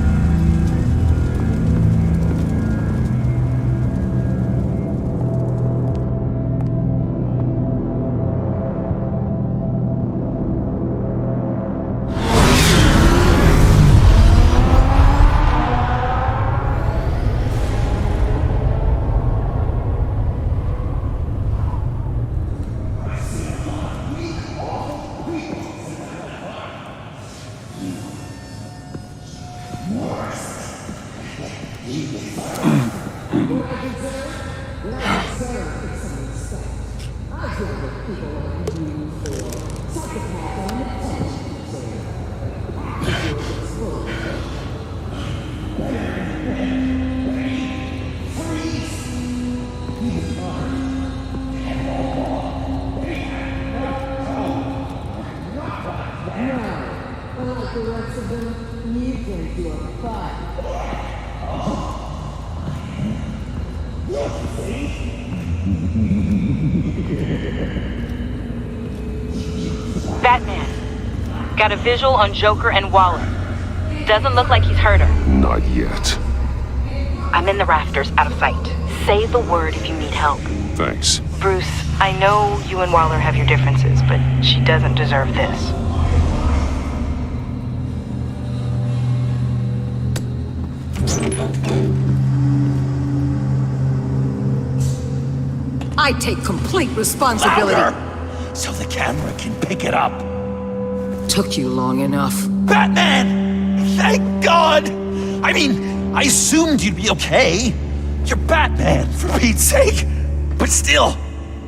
Batman, got a visual on Joker and Waller. Doesn't look like he's hurt her. Not yet. I'm in the rafters, out of sight. Say the word if you need help. Thanks. Bruce, I know you and Waller have your differences, but she doesn't deserve this. I take complete responsibility. Louder, so the camera can pick it up. Took you long enough. Batman! Thank God! I mean, I assumed you'd be okay. You're Batman, for Pete's sake. But still,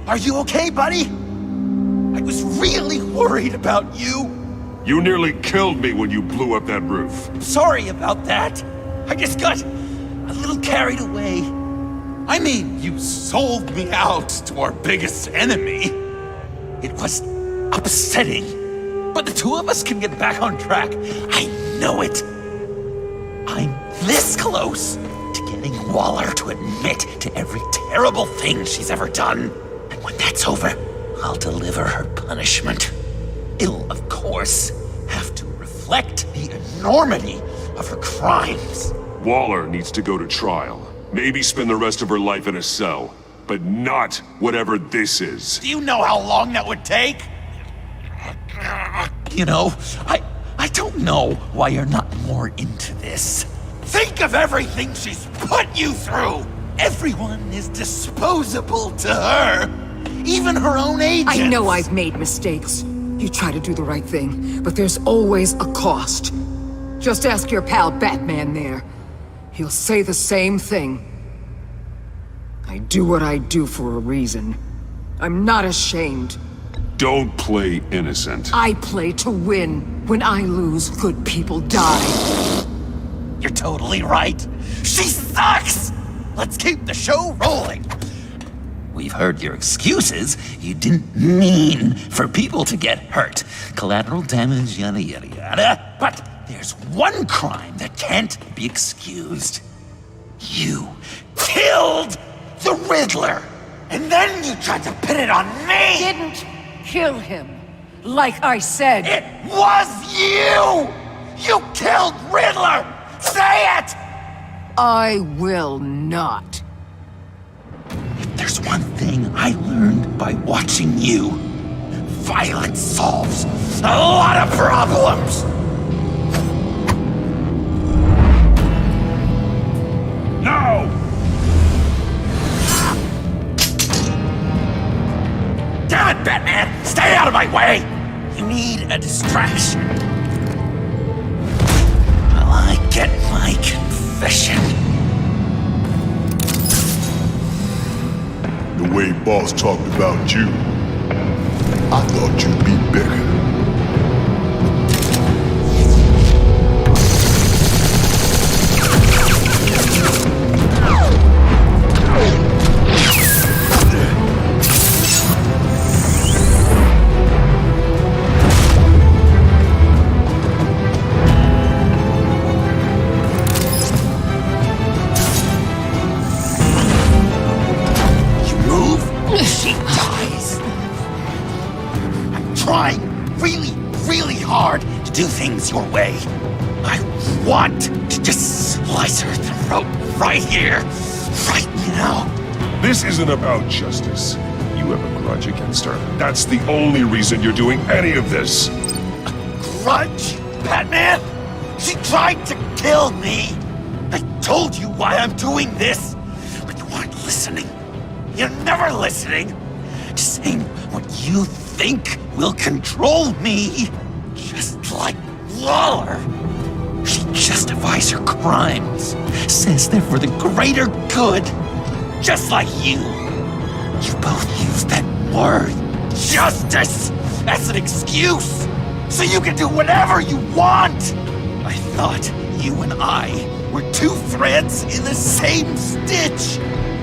are you okay, buddy? I was really worried about you. You nearly killed me when you blew up that roof. Sorry about that. I just got a little carried away. I mean, you sold me out to our biggest enemy. It was upsetting, but the two of us can get back on track. I know it. I'm this close to getting Waller to admit to every terrible thing she's ever done. And when that's over, I'll deliver her punishment. It'll, of course, have to reflect the enormity of her crimes. Waller needs to go to trial. Maybe spend the rest of her life in a cell. But not whatever this is. Do you know how long that would take? You know, I don't know why you're not more into this. Think of everything she's put you through! Everyone is disposable to her. Even her own agents. I know I've made mistakes. You try to do the right thing, but there's always a cost. Just ask your pal Batman there. He'll say the same thing. I do what I do for a reason. I'm not ashamed. Don't play innocent. I play to win. When I lose, good people die. You're totally right. She sucks! Let's keep the show rolling. We've heard your excuses. You didn't mean for people to get hurt. Collateral damage, yada yada yada. But there's one crime that can't be excused. You killed the Riddler! And then you tried to pin it on me! Didn't kill him. Like I said. It was you! You killed Riddler! Say it! I will not. If there's one thing I learned by watching you, violence solves a lot of problems! No! Damn it, Batman! Stay out of my way! You need a distraction. While I get my confession. The way Boss talked about you, I thought you'd be bigger. Do things your way. I want to just slice her throat right here, right now. This isn't about justice. You have a grudge against her. That's the only reason you're doing any of this. A grudge? Batman? She tried to kill me. I told you why I'm doing this, but you weren't listening. You're never listening. Just saying what you think will control me. Just like Waller. She just justifies her crimes. Says they're for the greater good. Just like you. You both use that word, justice, as an excuse. So you can do whatever you want. I thought you and I were two threads in the same stitch.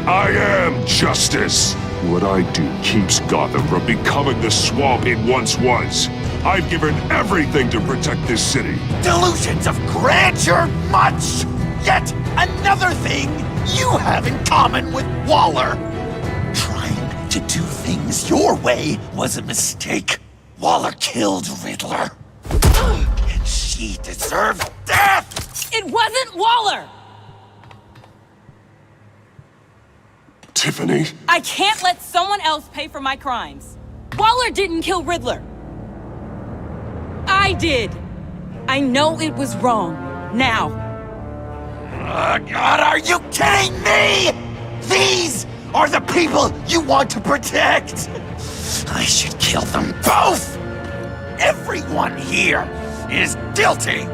I am justice. What I do keeps Gotham from becoming the swamp it once was. I've given everything to protect this city. Delusions of grandeur much. Yet another thing you have in common with Waller. Trying to do things your way was a mistake. Waller killed Riddler. And she deserved death! It wasn't Waller! Tiffany? I can't let someone else pay for my crimes. Waller didn't kill Riddler. I did. I know it was wrong. Now. God, are you kidding me? These are the people you want to protect. I should kill them both. Everyone here is guilty.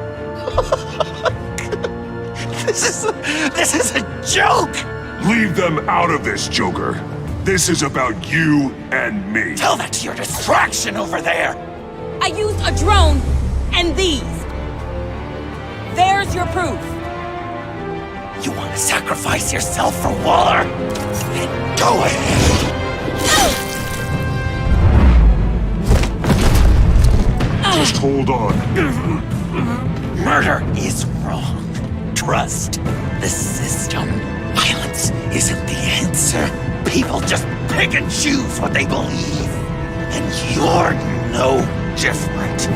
This is a joke. Leave them out of this, Joker. This is about you and me. Tell that to your distraction over there. I used a drone and these. There's your proof. You want to sacrifice yourself for Waller? Then go ahead. Just hold on. Murder is wrong. Trust the system. Violence isn't the answer. People just pick and choose what they believe. And you're no different.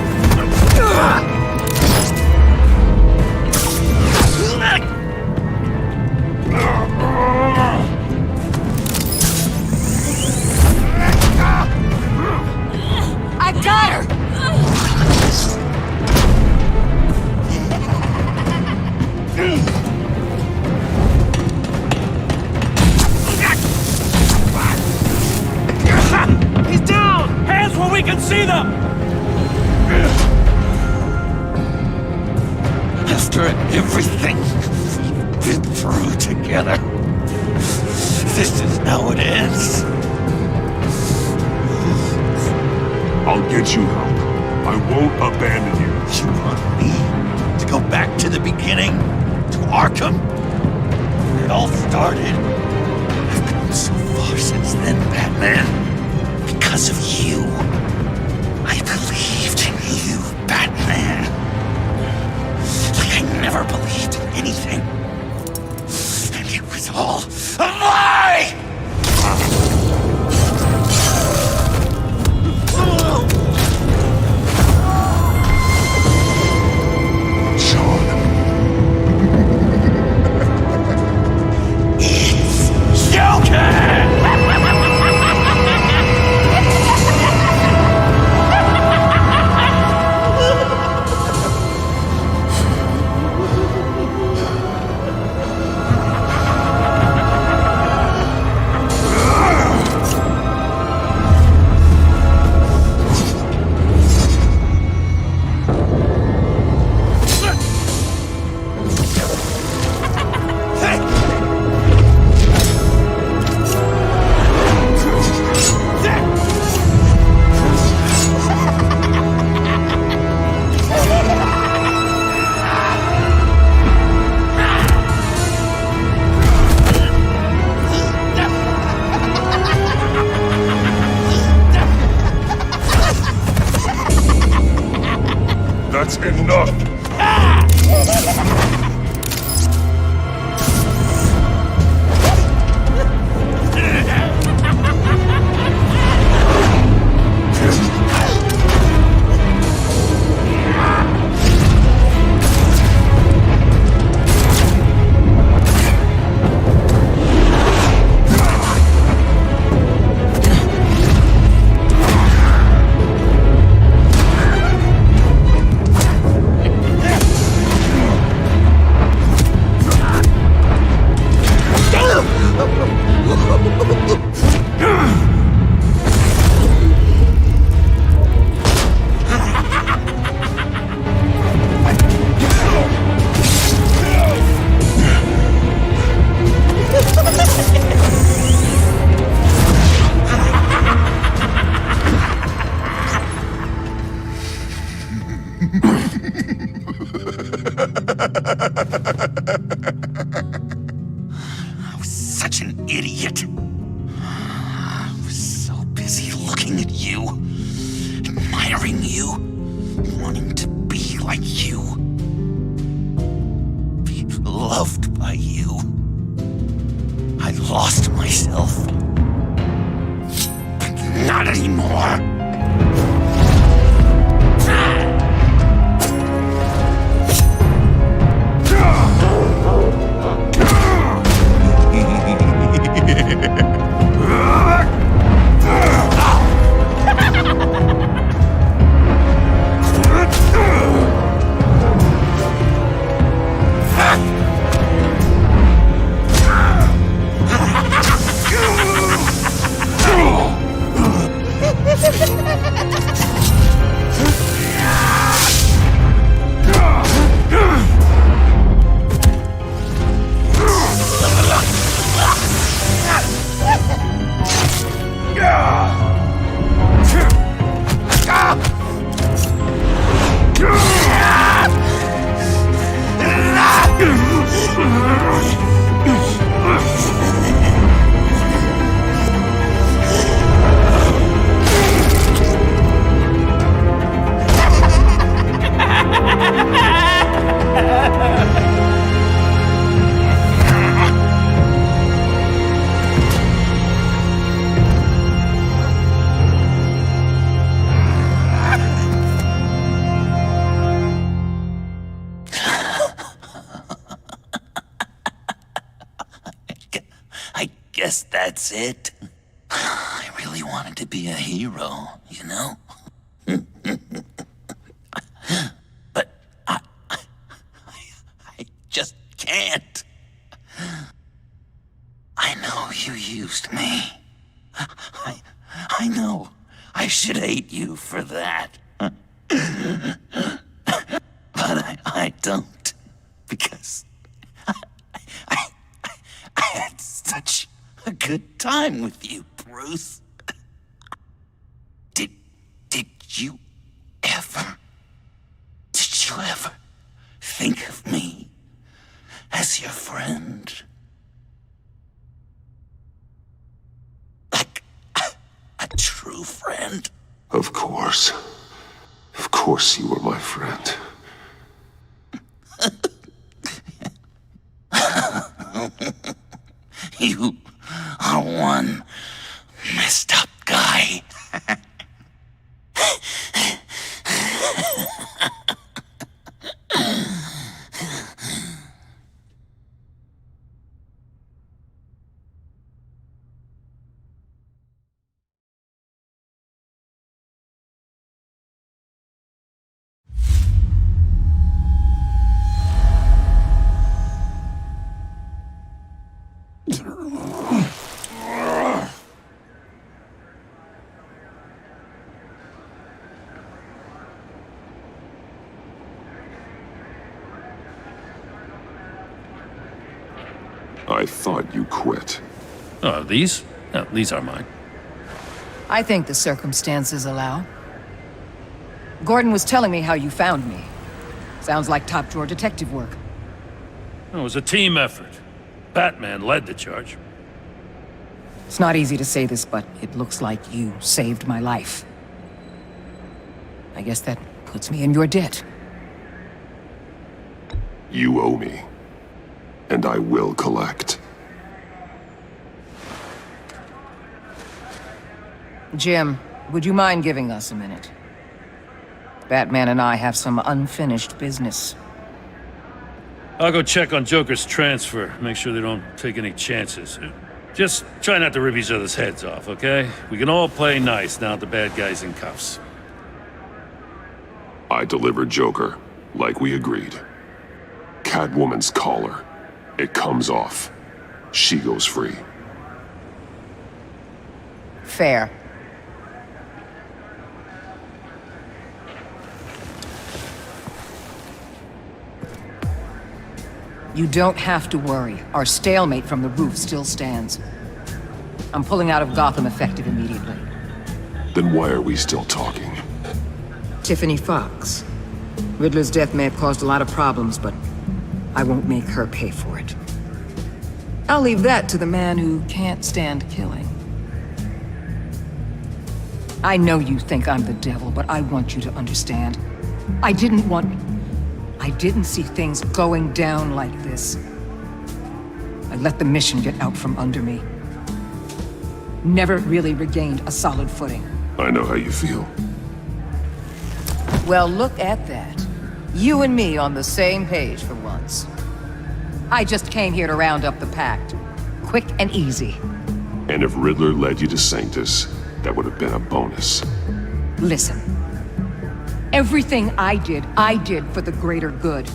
I got her! He's down! Hands where we can see them! After everything we've been through together, this is how it ends. I'll get you help. I won't abandon you. You want me to go back to the beginning? To Arkham? Where it all started? I've come so far since then, Batman. Because of you. I believed in you, Batman. Like I never believed in anything. And it was all a lie! That's enough! I was such an idiot. I was so busy looking at you, admiring you, wanting to be like you, be loved by you. I lost myself. But not anymore. Guess that's it. I really wanted to be a hero, you know? But I just can't. I know you used me. I know I should hate you for that. But I don't. Because I had such a good time with you, Bruce. Did you ever think of me as your friend? Like a true friend? Of course. Of course you were my friend. You are one messed up guy. I thought you quit. Oh, these? No, these are mine. I think the circumstances allow. Gordon was telling me how you found me. Sounds like top-drawer detective work. It was a team effort. Batman led the charge. It's not easy to say this, but it looks like you saved my life. I guess that puts me in your debt. You owe me. And I will collect. Jim, would you mind giving us a minute? Batman and I have some unfinished business. I'll go check on Joker's transfer, make sure they don't take any chances. Just try not to rip each other's heads off, okay? We can all play nice now that the bad guy's in cuffs. I delivered Joker, like we agreed. Catwoman's collar. It comes off. She goes free. Fair. You don't have to worry. Our stalemate from the roof still stands. I'm pulling out of Gotham effective immediately. Then why are we still talking? Tiffany Fox. Riddler's death may have caused a lot of problems, but I won't make her pay for it. I'll leave that to the man who can't stand killing. I know you think I'm the devil, but I want you to understand. I didn't see things going down like this. I let the mission get out from under me. Never really regained a solid footing. I know how you feel. Well, look at that. You and me on the same page for once. I just came here to round up the pact. Quick and easy. And if Riddler led you to Sanctus, that would have been a bonus. Listen. Everything I did for the greater good.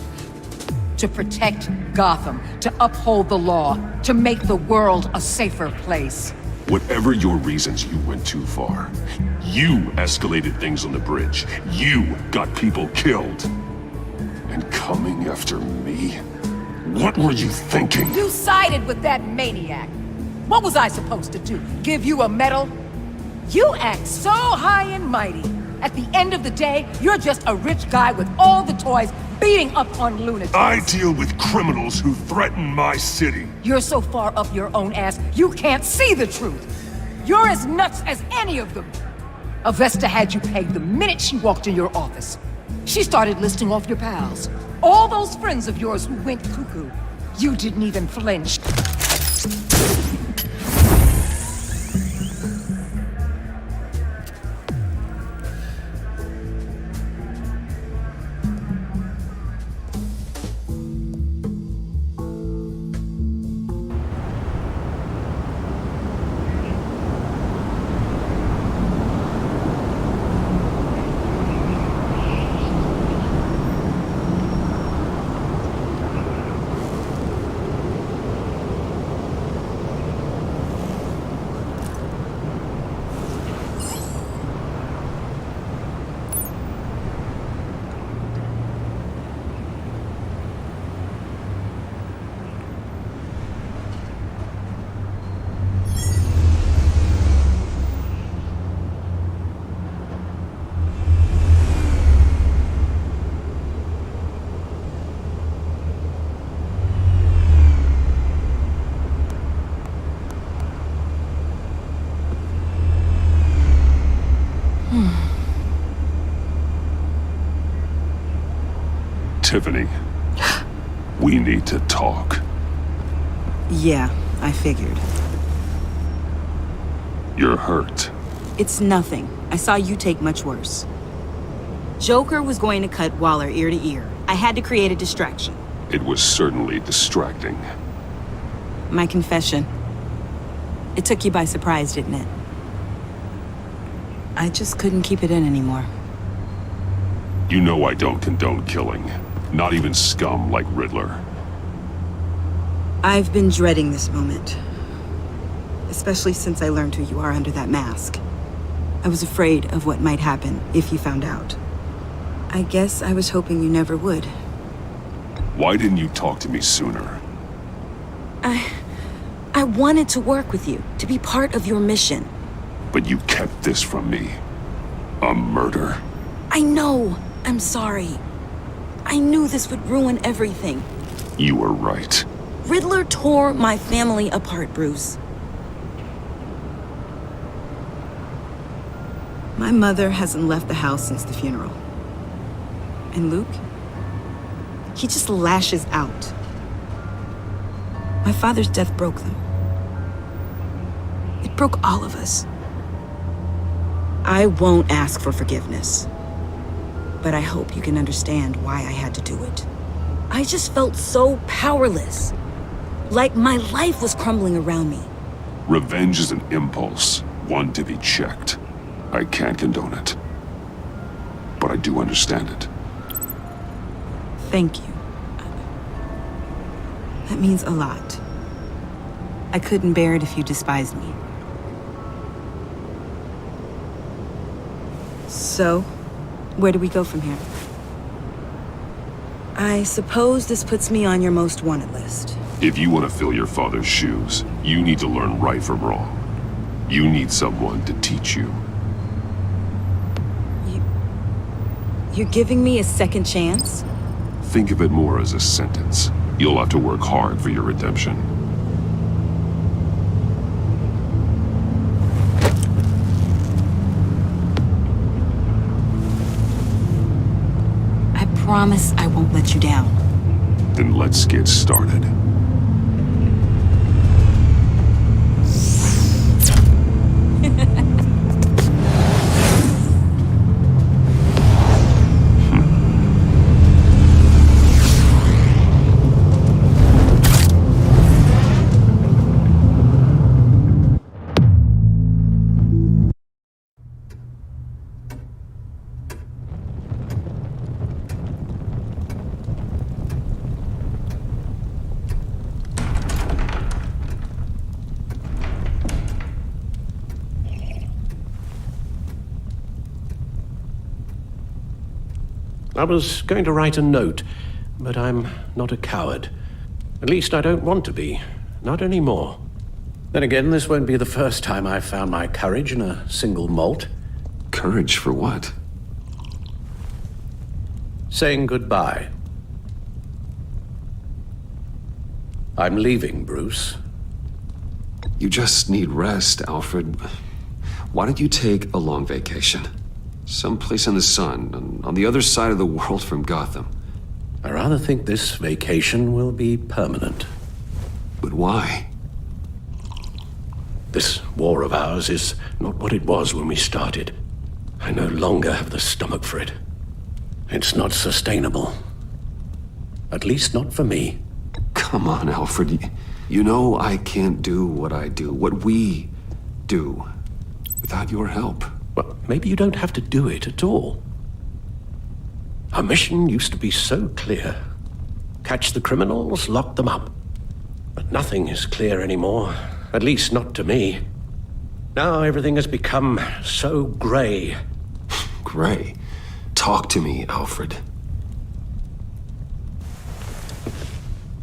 To protect Gotham, to uphold the law, to make the world a safer place. Whatever your reasons, you went too far. You escalated things on the bridge. You got people killed. And coming after me? What were you thinking? You sided with that maniac. What was I supposed to do? Give you a medal? You act so high and mighty. At the end of the day, you're just a rich guy with all the toys beating up on lunatics. I deal with criminals who threaten my city. You're so far up your own ass, you can't see the truth. You're as nuts as any of them. Avesta had you pegged the minute she walked in your office. She started listing off your pals. All those friends of yours who went cuckoo. You didn't even flinch. Tiffany, we need to talk. Yeah, I figured. You're hurt. It's nothing. I saw you take much worse. Joker was going to cut Waller ear to ear. I had to create a distraction. It was certainly distracting. My confession. It took you by surprise, didn't it? I just couldn't keep it in anymore. You know I don't condone killing. Not even scum like Riddler. I've been dreading this moment. Especially since I learned who you are under that mask. I was afraid of what might happen if you found out. I guess I was hoping you never would. Why didn't you talk to me sooner? I wanted to work with you, to be part of your mission. But you kept this from me. A murder. I know. I'm sorry. I knew this would ruin everything. You were right. Riddler tore my family apart, Bruce. My mother hasn't left the house since the funeral. And Luke? He just lashes out. My father's death broke them. It broke all of us. I won't ask for forgiveness. But I hope you can understand why I had to do it. I just felt so powerless. Like my life was crumbling around me. Revenge is an impulse, one to be checked. I can't condone it. But I do understand it. Thank you. That means a lot. I couldn't bear it if you despised me. So, where do we go from here? I suppose this puts me on your most wanted list. If you want to fill your father's shoes, you need to learn right from wrong. You need someone to teach you. You're giving me a second chance? Think of it more as a sentence. You'll have to work hard for your redemption. I promise I won't let you down. Then let's get started. I was going to write a note, but I'm not a coward. At least I don't want to be. Not anymore. Then again, this won't be the first time I've found my courage in a single malt. Courage for what? Saying goodbye. I'm leaving, Bruce. You just need rest, Alfred. Why don't you take a long vacation? Someplace in the sun, on the other side of the world from Gotham. I rather think this vacation will be permanent. But why? This war of ours is not what it was when we started. I no longer have the stomach for it. It's not sustainable. At least not for me. Come on, Alfred. You know I can't do what I do, what we do, without your help. Well, maybe you don't have to do it at all. Our mission used to be so clear. Catch the criminals, lock them up. But nothing is clear anymore, at least not to me. Now everything has become so gray. Gray? Talk to me, Alfred.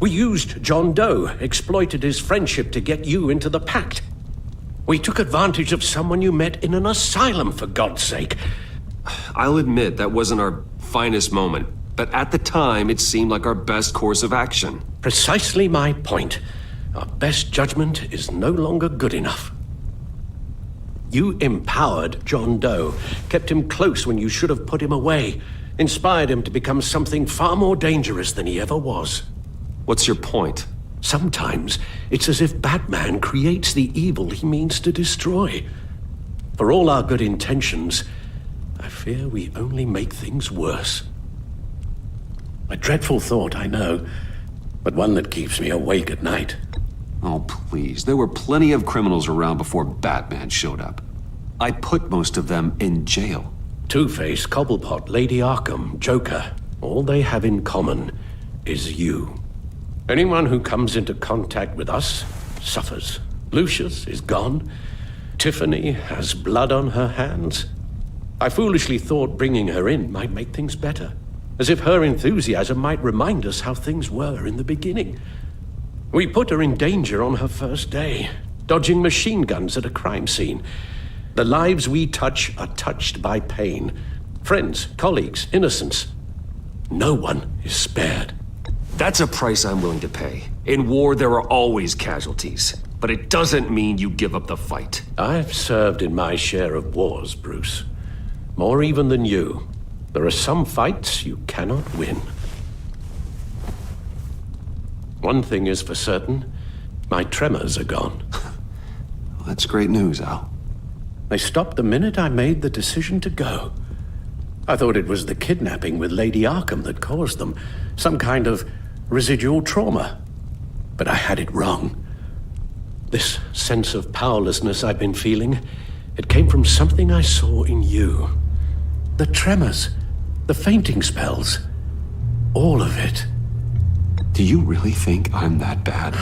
We used John Doe, exploited his friendship to get you into the pact. We took advantage of someone you met in an asylum, for God's sake. I'll admit that wasn't our finest moment, but at the time it seemed like our best course of action. Precisely my point. Our best judgment is no longer good enough. You empowered John Doe, kept him close when you should have put him away, inspired him to become something far more dangerous than he ever was. What's your point? Sometimes it's as if Batman creates the evil he means to destroy. For all our good intentions, I fear we only make things worse. A dreadful thought, I know, but one that keeps me awake at night. Oh, please. There were plenty of criminals around before Batman showed up. I put most of them in jail. Two-Face, Cobblepot, Lady Arkham, Joker, all they have in common is you. Anyone who comes into contact with us suffers. Lucius is gone. Tiffany has blood on her hands. I foolishly thought bringing her in might make things better, as if her enthusiasm might remind us how things were in the beginning. We put her in danger on her first day, dodging machine guns at a crime scene. The lives we touch are touched by pain. Friends, colleagues, innocents. No one is spared. That's a price I'm willing to pay. In war, there are always casualties. But it doesn't mean you give up the fight. I've served in my share of wars, Bruce. More even than you. There are some fights you cannot win. One thing is for certain, my tremors are gone. That's great news, Al. They stopped the minute I made the decision to go. I thought it was the kidnapping with Lady Arkham that caused them. Some kind of residual trauma. But I had it wrong. This sense of powerlessness I've been feeling, it came from something I saw in you. The tremors, the fainting spells, all of it. Do you really think I'm that bad?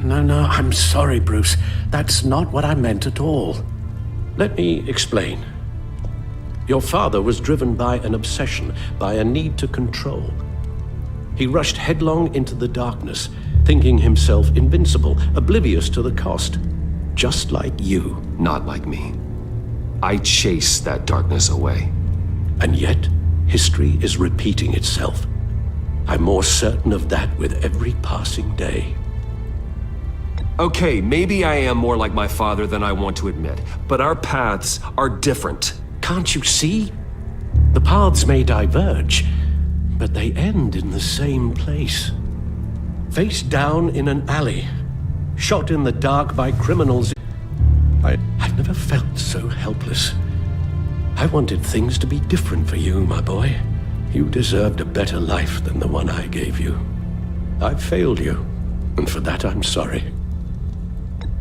No, I'm sorry, Bruce. That's not what I meant at all. Let me explain. Your father was driven by an obsession, by a need to control. He rushed headlong into the darkness, thinking himself invincible, oblivious to the cost. Just like you. Not like me. I chased that darkness away. And yet, History is repeating itself. I'm more certain of that with every passing day. Okay, maybe I am more like my father than I want to admit, but our paths are different. Can't you see? The paths may diverge, but they end in the same place. Face down in an alley, shot in the dark by criminals. I've never felt so helpless. I wanted things to be different for you, my boy. You deserved a better life than the one I gave you. I failed you, and for that I'm sorry.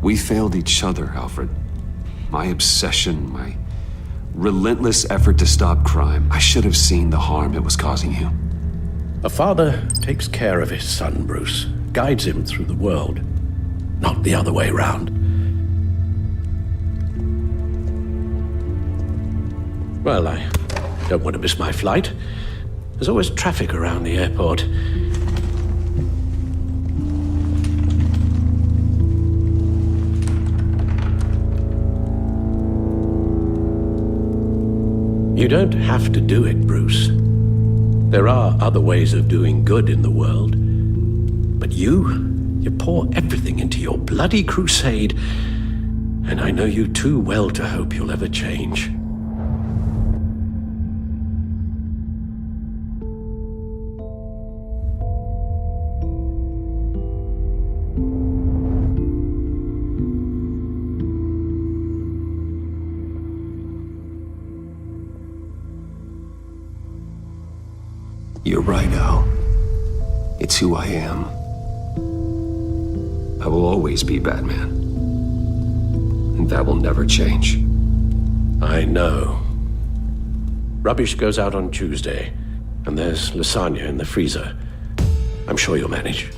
We failed each other, Alfred. My obsession, my relentless effort to stop crime. I should have seen the harm it was causing you. A father takes care of his son, Bruce, guides him through the world, not the other way round. Well, I don't want to miss my flight. There's always traffic around the airport. You don't have to do it, Bruce. There are other ways of doing good in the world. But you pour everything into your bloody crusade, and I know you too well to hope you'll ever change. You're right, Al. It's who I am. I will always be Batman. And that will never change. I know. Rubbish goes out on Tuesday, and there's lasagna in the freezer. I'm sure you'll manage.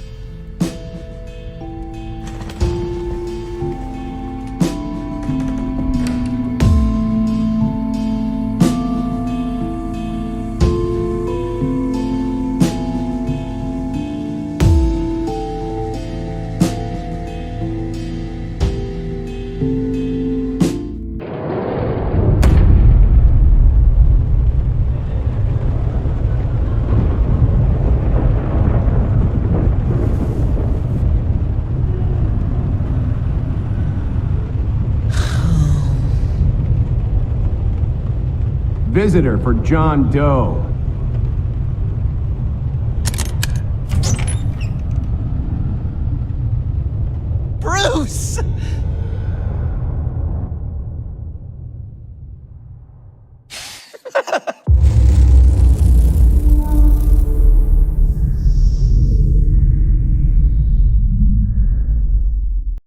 Visitor for John Doe. Bruce!